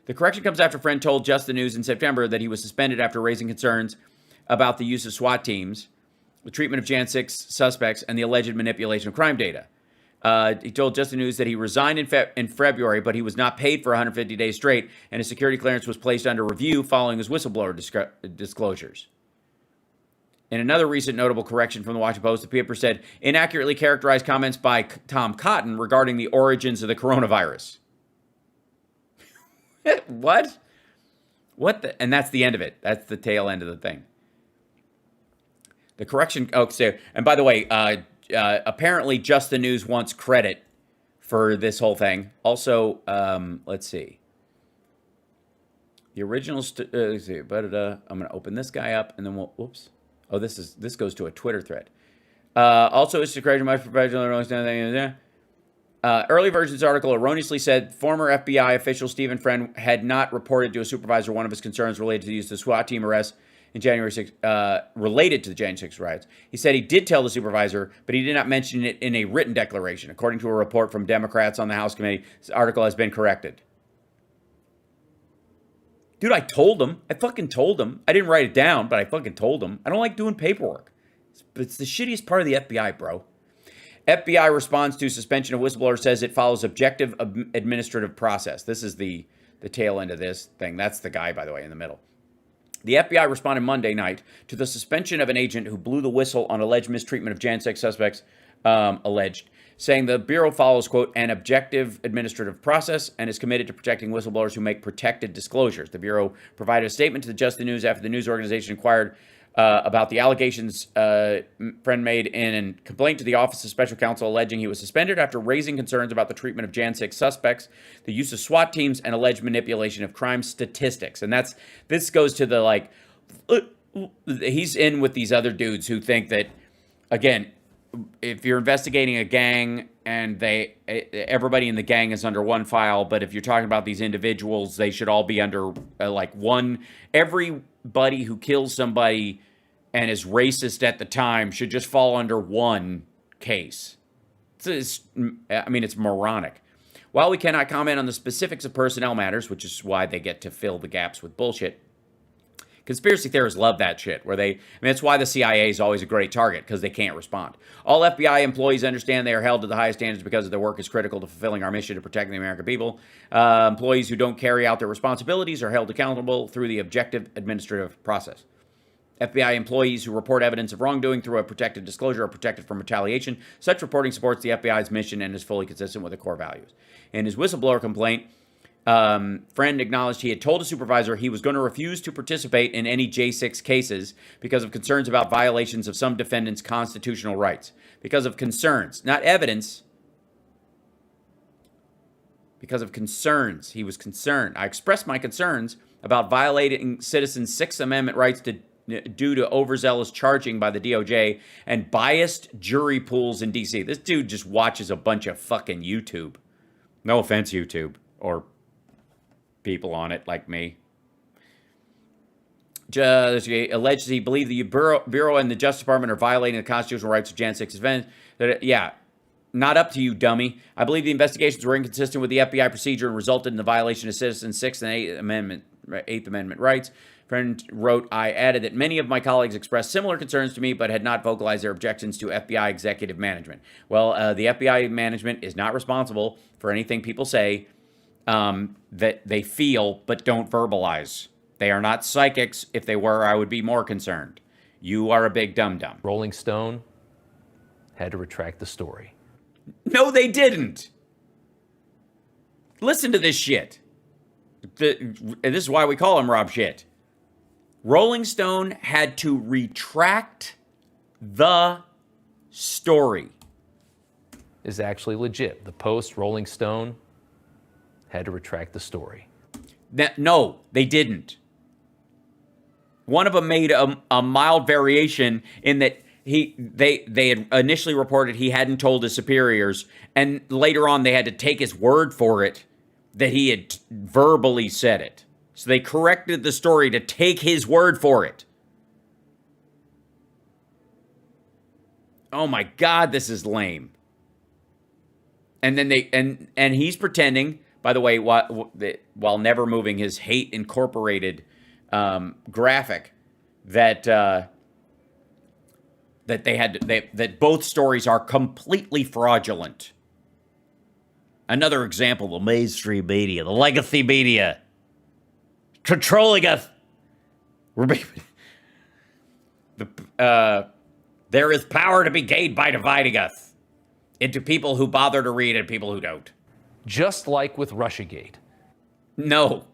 the correction comes after Friend told Just the News in September that he was suspended after raising concerns about the use of SWAT teams, the treatment of Jan 6 suspects, and the alleged manipulation of crime data. He told Just the News that he resigned in February, but he was not paid for 150 days straight, and his security clearance was placed under review following his whistleblower disclosures. In another recent notable correction from the Washington Post, the paper said inaccurately characterized comments by Tom Cotton regarding the origins of the coronavirus. What? And that's the end of it. That's the tail end of the thing. The correction. Oh, so, and by the way, apparently Just the News wants credit for this whole thing. Also, let's see. The original, let's see, I'm going to open this guy up and then we'll, whoops. Oh, this goes to a Twitter thread. Also, it's to correct my professional early versions article erroneously said former FBI official Stephen Friend had not reported to a supervisor one of his concerns related to the use of the SWAT team arrest in January 6th, related to the January 6th riots. He said he did tell the supervisor, but he did not mention it in a written declaration. According to a report from Democrats on the House committee, this article has been corrected. Dude, I told him. I fucking told him. I didn't write it down, but I fucking told him. I don't like doing paperwork. It's the shittiest part of the FBI, bro. FBI responds to suspension of whistleblower, says it follows objective administrative process. This is the tail end of this thing. That's the guy, by the way, in the middle. The FBI responded Monday night to the suspension of an agent who blew the whistle on alleged mistreatment of Jan 6 suspects, saying the Bureau follows, quote, an objective administrative process and is committed to protecting whistleblowers who make protected disclosures. The Bureau provided a statement to the Just the News after the news organization inquired about the allegations Friend made in a complaint to the Office of Special Counsel alleging he was suspended after raising concerns about the treatment of Jan 6 suspects, the use of SWAT teams, and alleged manipulation of crime statistics. And this goes to the, like, he's in with these other dudes who think that, again, if you're investigating a gang and everybody in the gang is under one file, but if you're talking about these individuals, they should all be under like one. Everybody who kills somebody and is racist at the time should just fall under one case. It's moronic. While we cannot comment on the specifics of personnel matters, which is why they get to fill the gaps with bullshit, conspiracy theorists love that shit, that's why the CIA is always a great target, because they can't respond. All FBI employees understand they are held to the highest standards because their work is critical to fulfilling our mission to protect the American people. Employees who don't carry out their responsibilities are held accountable through the objective administrative process. FBI employees who report evidence of wrongdoing through a protected disclosure are protected from retaliation. Such reporting supports the FBI's mission and is fully consistent with the core values. In his whistleblower complaint, Friend acknowledged he had told a supervisor he was going to refuse to participate in any J6 cases because of concerns about violations of some defendants' constitutional rights. Because of concerns, not evidence. Because of concerns. He was concerned. I expressed my concerns about violating citizens' Sixth Amendment rights due to overzealous charging by the DOJ and biased jury pools in D.C. This dude just watches a bunch of fucking YouTube. No offense, YouTube, or people on it like me. Alleged he believed the Bureau and the Justice Department are violating the constitutional rights of Jan 6 events. Yeah, not up to you, dummy. I believe the investigations were inconsistent with the FBI procedure and resulted in the violation of citizens' Sixth and Eighth Amendment rights. Friend wrote, I added that many of my colleagues expressed similar concerns to me, but had not vocalized their objections to FBI executive management. Well, the FBI management is not responsible for anything people say that they feel but don't verbalize. They are not psychics. If they were, I would be more concerned. You are a big dum-dum. Rolling Stone had to retract the story. No, they didn't. Listen to this shit. This is why we call him Rob Shit. Rolling Stone had to retract the story. Is actually legit. The Post, Rolling Stone had to retract the story. No, they didn't. One of them made a mild variation in that they had initially reported he hadn't told his superiors, and later on they had to take his word for it that he had verbally said it. So they corrected the story to take his word for it. Oh my God, this is lame. And then and he's pretending, by the way, while never moving his Hate Incorporated graphic, that that both stories are completely fraudulent. Another example: the mainstream media, the legacy media, controlling us. There is power to be gained by dividing us into people who bother to read and people who don't. Just like with Russiagate. No,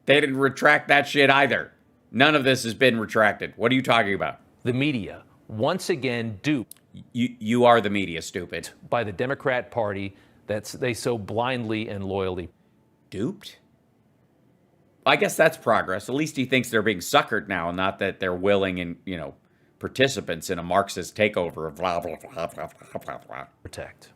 they didn't retract that shit either. None of this has been retracted. What are you talking about? The media, once again duped. You are the media, stupid. By the Democrat Party that they so blindly and loyally duped. I guess that's progress. At least he thinks they're being suckered now, not that they're willing and, participants in a Marxist takeover of blah, blah, blah, blah, blah, blah. protect.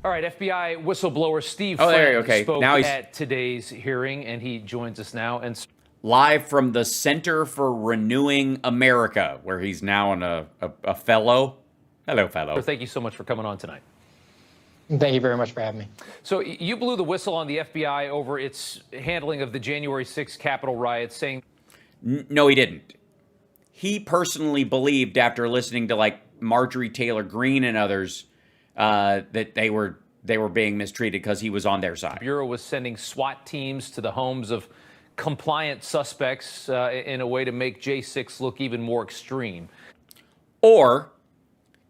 All right, FBI whistleblower Steve spoke now at today's hearing, and he joins us now. And live from the Center for Renewing America, where he's now a fellow. Hello, fellow. Thank you so much for coming on tonight. Thank you very much for having me. So you blew the whistle on the FBI over its handling of the January 6th Capitol riots, saying... No, he didn't. He personally believed, after listening to like Marjorie Taylor Greene and others, that they were being mistreated because he was on their side. The Bureau was sending SWAT teams to the homes of compliant suspects in a way to make J6 look even more extreme. Or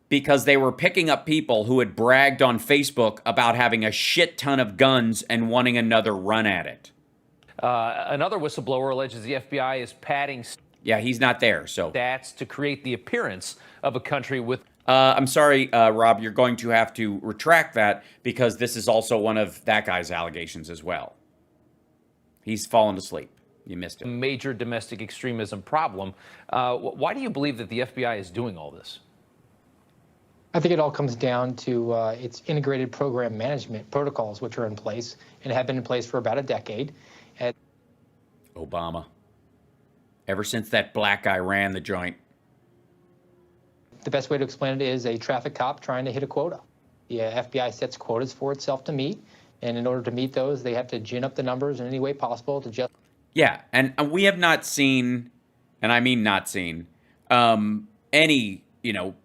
because they were picking up people who had bragged on Facebook about having a shit ton of guns and wanting another run at it. Another whistleblower alleges the FBI is padding... Yeah, he's not there, so... ...stats to create the appearance of a country with... I'm sorry, Rob, you're going to have to retract that because this is also one of that guy's allegations as well. He's fallen asleep. You missed it. Major domestic extremism problem. Why do you believe that the FBI is doing all this? I think it all comes down to its integrated program management protocols, which are in place and have been in place for about a decade. And Obama. Ever since that black guy ran the joint. The best way to explain it is a traffic cop trying to hit a quota. The FBI sets quotas for itself to meet, and in order to meet those, they have to gin up the numbers in any way possible to just... Yeah, and we have not seen, and I mean not seen, any,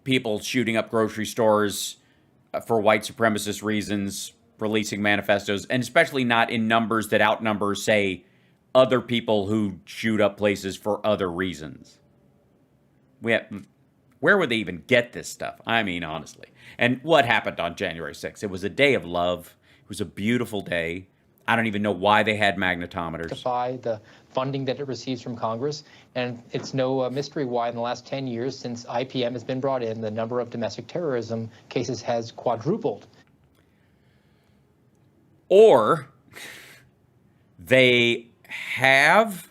people shooting up grocery stores for white supremacist reasons, releasing manifestos, and especially not in numbers that outnumber, say, other people who shoot up places for other reasons. Where would they even get this stuff? I mean, honestly. And what happened on January 6th? It was a day of love. It was a beautiful day. I don't even know why they had magnetometers. Justify the funding that it receives from Congress. And it's no mystery why in the last 10 years since IPM has been brought in, the number of domestic terrorism cases has quadrupled. Or they have...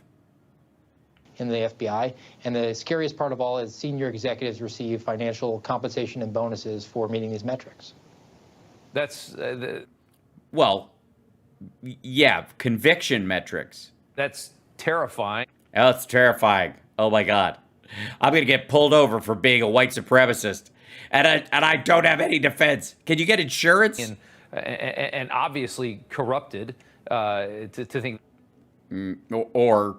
in the FBI. And the scariest part of all is senior executives receive financial compensation and bonuses for meeting these metrics. That's... Well, yeah, conviction metrics. That's terrifying. Oh, it's terrifying. Oh, my God. I'm going to get pulled over for being a white supremacist. And I don't have any defense. Can you get insurance? And obviously corrupted to think... Or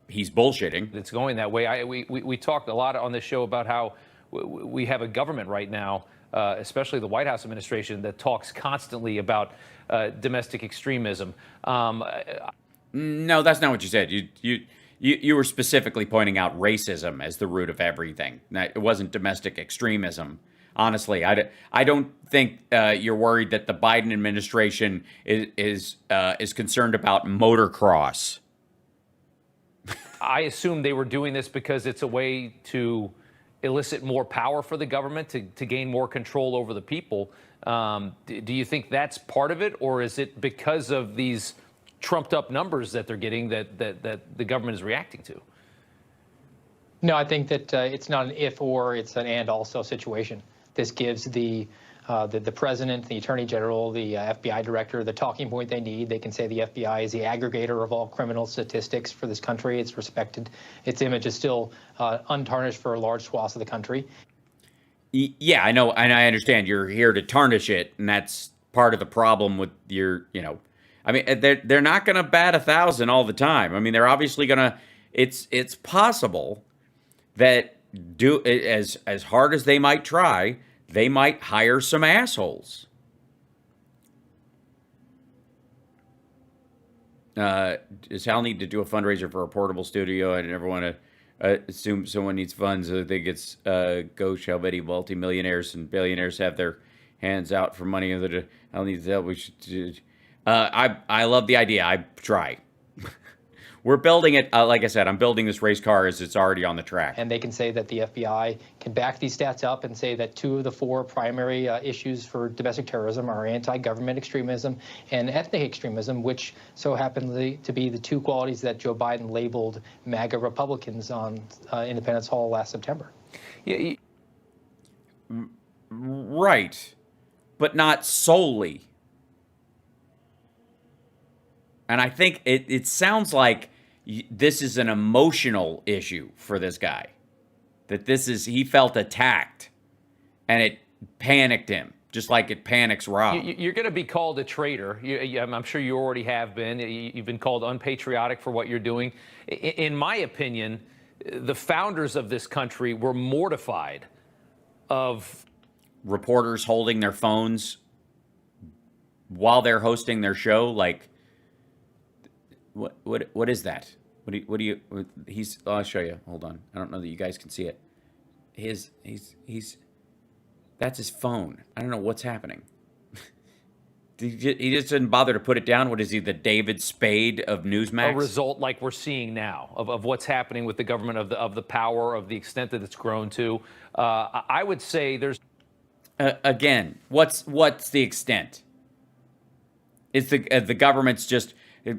he's bullshitting. It's going that way. We talked a lot on this show about how we have a government right now, especially the White House administration, that talks constantly about domestic extremism. No, that's not what you said. You were specifically pointing out racism as the root of everything. It wasn't domestic extremism. Honestly, I don't think you're worried that the Biden administration is concerned about motocross. I assume they were doing this because it's a way to elicit more power for the government, to gain more control over the people. Do you think that's part of it, or is it because of these trumped up numbers that they're getting that the government is reacting to? No, I think that it's not an if or, it's an and also situation. This gives the president, the attorney general, the FBI director the talking point they need. They can say the FBI is the aggregator of all criminal statistics for this country. It's respected. Its image is still untarnished for large swaths of the country. Yeah, I know, and I understand you're here to tarnish it, and that's part of the problem with your, I mean, they're not going to bat 1,000 all the time. I mean, they're obviously going to. It's possible that as hard as they might try, they might hire some assholes. Does Hal need to do a fundraiser for a portable studio? I never want to assume someone needs funds. I think it's go shall many multimillionaires and billionaires have their hands out for money. Hal needs help. We should. I love the idea. I try. we're building it. Like I said, I'm building this race car as it's already on the track. And they can say that the FBI can back these stats up and say that 2 of the 4 primary issues for domestic terrorism are anti-government extremism and ethnic extremism, which so happen to be the 2 qualities that Joe Biden labeled MAGA Republicans on Independence Hall last September. Yeah, right, but not solely. And I think it sounds like this is an emotional issue for this guy. That he felt attacked, and it panicked him, just like it panics Rob. You're going to be called a traitor. I'm sure you already have been. You've been called unpatriotic for what you're doing. In my opinion, the founders of this country were mortified of reporters holding their phones while they're hosting their show. Like, what is that? What do you? I'll show you. Hold on. I don't know that you guys can see it. That's his phone. I don't know what's happening. He just didn't bother to put it down. What is he, the David Spade of Newsmax? A result like we're seeing now of what's happening with the government, of the power, of the extent that it's grown to. I would say there's again. What's the extent? It's the government's just.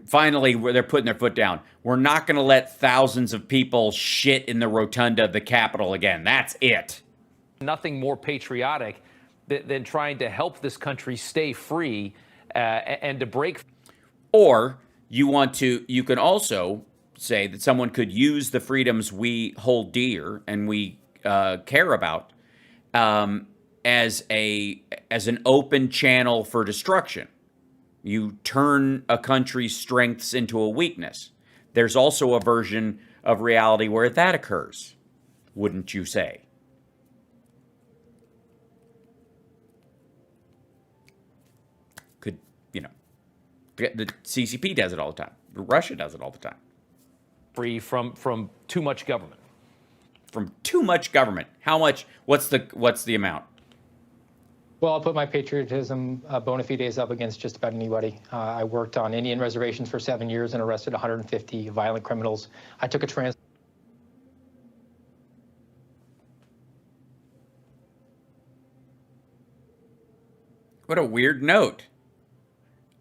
Finally, they're putting their foot down. We're not going to let thousands of people shit in the rotunda of the Capitol again. That's it. Nothing more patriotic than trying to help this country stay free and to break. Or you can also say that someone could use the freedoms we hold dear and we care about as an open channel for destruction. You turn a country's strengths into a weakness. There's also a version of reality where that occurs, wouldn't you say? The CCP does it all the time. Russia does it all the time. Free from too much government. From too much government. How much? What's the amount? Well, I'll put my patriotism bona fides up against just about anybody. I worked on Indian reservations for 7 years and arrested 150 violent criminals. I took a What a weird note.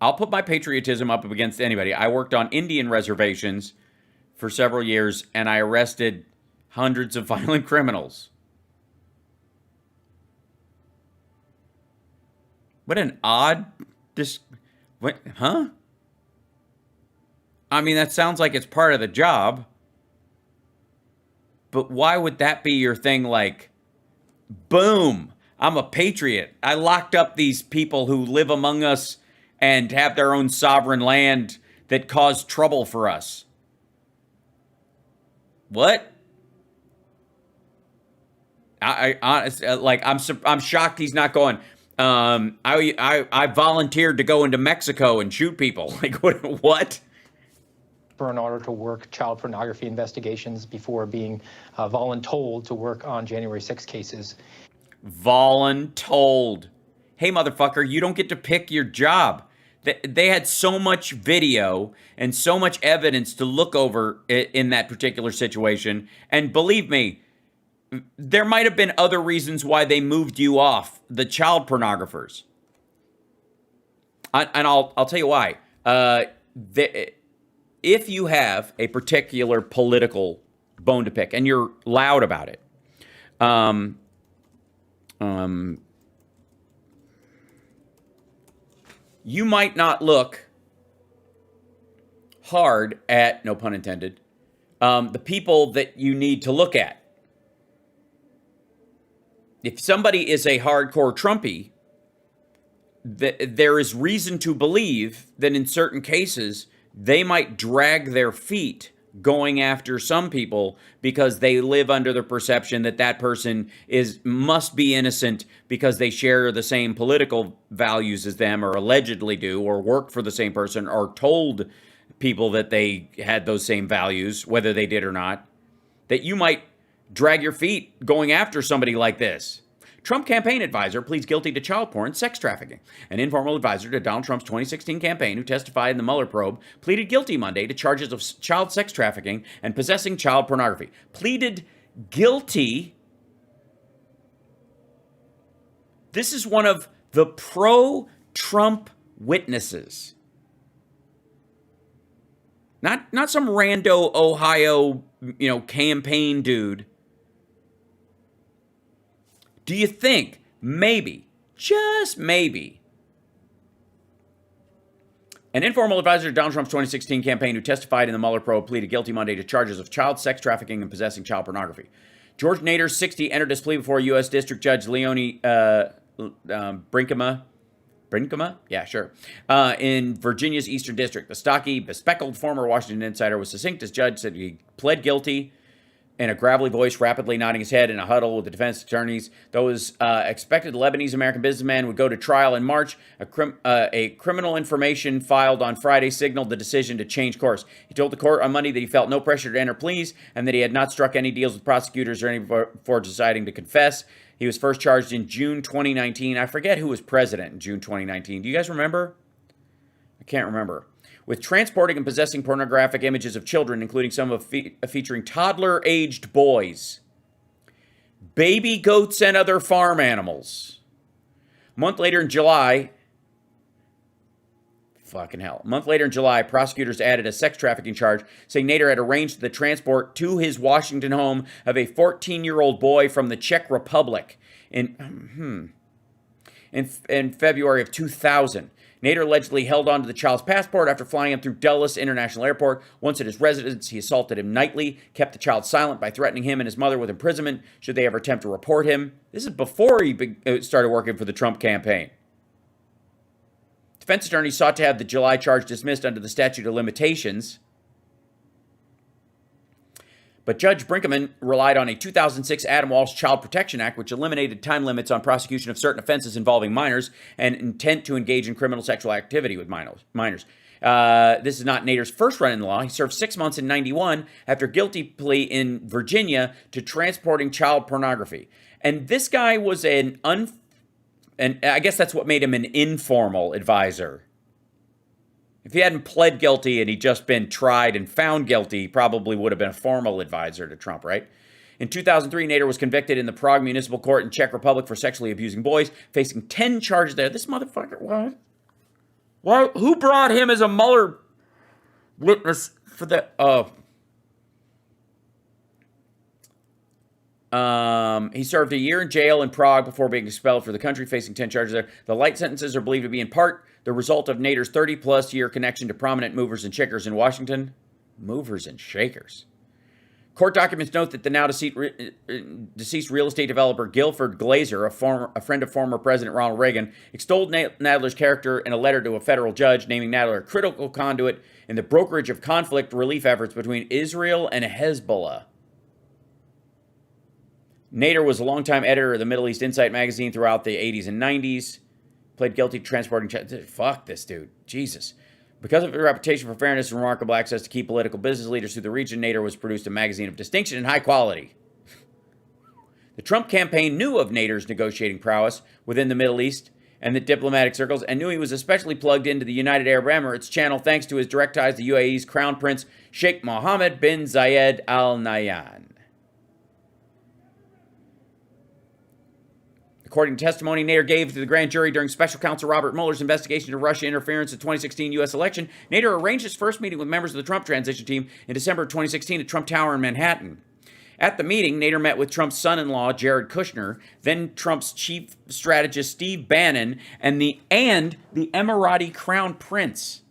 I'll put my patriotism up against anybody. I worked on Indian reservations for several years, and I arrested hundreds of violent criminals. What an odd... Huh? I mean, that sounds like it's part of the job. But why would that be your thing? Like, boom, I'm a patriot. I locked up these people who live among us and have their own sovereign land that caused trouble for us. What? I honestly, like, I'm shocked he's not going. I volunteered to go into Mexico and shoot people. Like, what? For in order to work child pornography investigations before being voluntold to work on January 6 cases. Voluntold. Hey, motherfucker, you don't get to pick your job. They had so much video and so much evidence to look over in that particular situation. And believe me, there might have been other reasons why they moved you off, the child pornographers. And I'll tell you why. If you have a particular political bone to pick and you're loud about it, you might not look hard at, no pun intended, the people that you need to look at. If somebody is a hardcore Trumpy, there is reason to believe that in certain cases, they might drag their feet going after some people because they live under the perception that that person must be innocent because they share the same political values as them, or allegedly do, or work for the same person, or told people that they had those same values, whether they did or not, that you might drag your feet going after somebody like this. Trump campaign advisor pleads guilty to child porn and sex trafficking. An informal advisor to Donald Trump's 2016 campaign who testified in the Mueller probe pleaded guilty Monday to charges of child sex trafficking and possessing child pornography. Pleaded guilty. This is one of the pro-Trump witnesses. Not some rando Ohio, campaign dude. Do you think maybe, just maybe, an informal advisor to Donald Trump's 2016 campaign who testified in the Mueller probe pleaded guilty Monday to charges of child sex trafficking and possessing child pornography? George Nader, 60, entered his plea before U.S. District Judge Leonie Brinkema? Yeah, sure. In Virginia's Eastern District. The stocky, bespectacled former Washington insider was succinct as judge said he pled guilty in a gravelly voice, rapidly nodding his head in a huddle with the defense attorneys. Those expected Lebanese-American businessman would go to trial in March. A criminal information filed on Friday signaled the decision to change course. He told the court on Monday that he felt no pressure to enter pleas and that he had not struck any deals with prosecutors or any before deciding to confess. He was first charged in June 2019. I forget who was president in June 2019. Do you guys remember? I can't remember. With transporting and possessing pornographic images of children, including some of featuring toddler-aged boys, baby goats, and other farm animals. A month later in July, prosecutors added a sex trafficking charge, saying Nader had arranged the transport to his Washington home of a 14-year-old boy from the Czech Republic in February of 2000. Nader allegedly held on to the child's passport after flying him through Dulles International Airport. Once at his residence, he assaulted him nightly, kept the child silent by threatening him and his mother with imprisonment should they ever attempt to report him. This is before he started working for the Trump campaign. Defense attorneys sought to have the July charge dismissed under the statute of limitations. But Judge Brinkman relied on a 2006 Adam Walsh Child Protection Act, which eliminated time limits on prosecution of certain offenses involving minors and intent to engage in criminal sexual activity with minors. This is not Nader's first run in the law. He served 6 months in 91 after a guilty plea in Virginia to transporting child pornography. And this guy was and I guess that's what made him an informal advisor. If he hadn't pled guilty and he'd just been tried and found guilty, he probably would have been a formal advisor to Trump, right? In 2003, Nader was convicted in the Prague Municipal Court in Czech Republic for sexually abusing boys, facing 10 charges there. This motherfucker, what? Why? Who brought him as a Mueller witness for the... He served a year in jail in Prague before being expelled for the country, facing 10 charges there. The light sentences are believed to be in part the result of Nader's 30-plus year connection to prominent movers and shakers in Washington. Movers and shakers. Court documents note that the now deceased real estate developer Guilford Glazer, a friend of former President Ronald Reagan, extolled Nadler's character in a letter to a federal judge, naming Nadler a critical conduit in the brokerage of conflict relief efforts between Israel and Hezbollah. Nader was a longtime editor of the Middle East Insight magazine throughout the 80s and 90s. Pled guilty to transporting... Fuck this dude. Jesus. Because of his reputation for fairness and remarkable access to key political business leaders through the region, Nader was produced a magazine of distinction and high quality. The Trump campaign knew of Nader's negotiating prowess within the Middle East and the diplomatic circles, and knew he was especially plugged into the United Arab Emirates channel thanks to his direct ties to UAE's Crown Prince Sheikh Mohammed bin Zayed Al Nahyan. According to testimony Nader gave to the grand jury during special counsel Robert Mueller's investigation into Russia interference in the 2016 U.S. election, Nader arranged his first meeting with members of the Trump transition team in December of 2016 at Trump Tower in Manhattan. At the meeting, Nader met with Trump's son-in-law, Jared Kushner, then Trump's chief strategist, Steve Bannon, and the Emirati Crown Prince.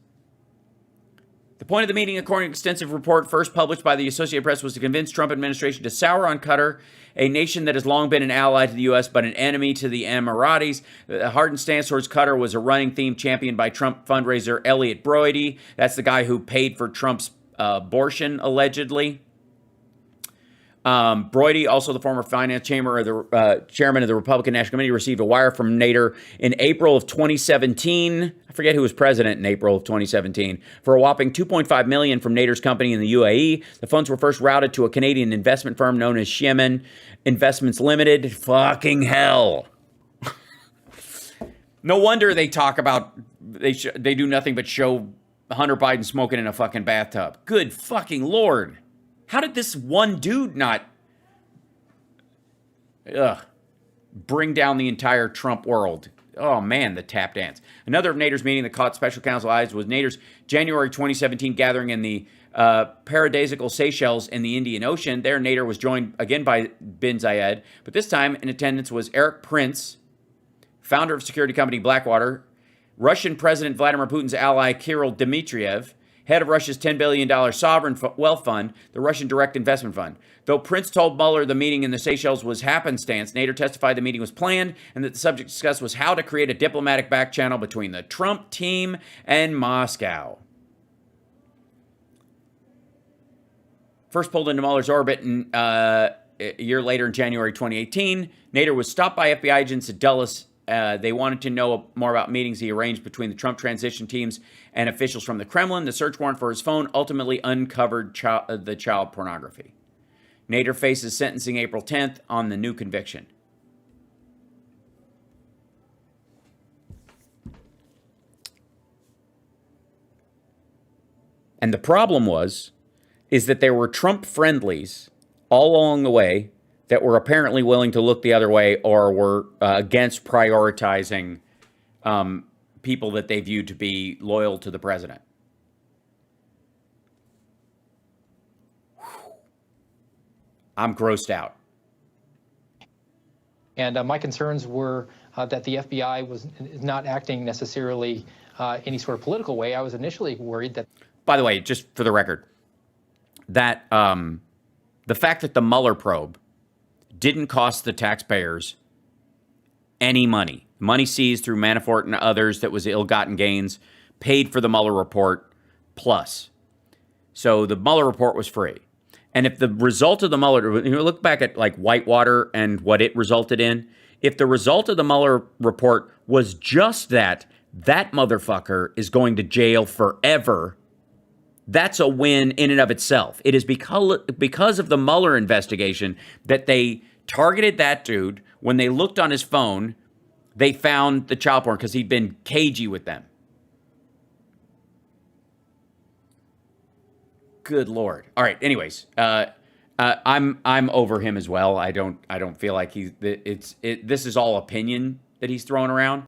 The point of the meeting, according to an extensive report first published by the Associated Press, was to convince Trump administration to sour on Qatar, a nation that has long been an ally to the U.S. but an enemy to the Emiratis. The hardened stance towards Qatar was a running theme championed by Trump fundraiser Elliot Broidy. That's the guy who paid for Trump's abortion, allegedly. Brody, also the former finance chairman of the Republican National Committee, received a wire from Nader in April of 2017. I forget who was president in April of 2017 for a whopping $2.5 million from Nader's company in the UAE. The funds were first routed to a Canadian investment firm known as Schmitt Investments Limited. Fucking hell. No wonder they talk about they do nothing but show Hunter Biden smoking in a fucking bathtub. Good fucking Lord. How did this one dude not bring down the entire Trump world? Oh, man, the tap dance. Another of Nader's meeting that caught special counsel eyes was Nader's January 2017 gathering in the paradisiacal Seychelles in the Indian Ocean. There, Nader was joined again by bin Zayed, but this time in attendance was Eric Prince, founder of security company Blackwater, Russian President Vladimir Putin's ally Kirill Dmitriev, head of Russia's $10 billion sovereign wealth fund, the Russian Direct Investment Fund. Though Prince told Mueller the meeting in the Seychelles was happenstance, Nader testified the meeting was planned and that the subject discussed was how to create a diplomatic back channel between the Trump team and Moscow. First pulled into Mueller's orbit a year later in January 2018, Nader was stopped by FBI agents at Dulles. They wanted to know more about meetings he arranged between the Trump transition teams and officials from the Kremlin. The search warrant for his phone ultimately uncovered the child pornography. Nader faces sentencing April 10th on the new conviction. And the problem is that there were Trump friendlies all along the way that were apparently willing to look the other way or were against prioritizing people that they viewed to be loyal to the president. Whew. I'm grossed out. And my concerns were that the FBI was not acting necessarily any sort of political way. I was initially worried that... By the way, just for the record, that the fact that the Mueller probe didn't cost the taxpayers any money. Money seized through Manafort and others that was ill-gotten gains, paid for the Mueller report plus. So the Mueller report was free. And if the result of the Mueller, look back at like Whitewater and what it resulted in, if the result of the Mueller report was just that motherfucker is going to jail forever, that's a win in and of itself. It is because of the Mueller investigation that they targeted that dude. When they looked on his phone, they found the child porn because he'd been cagey with them. Good Lord. All right. Anyways, I'm over him as well. I don't feel like this is all opinion that he's throwing around.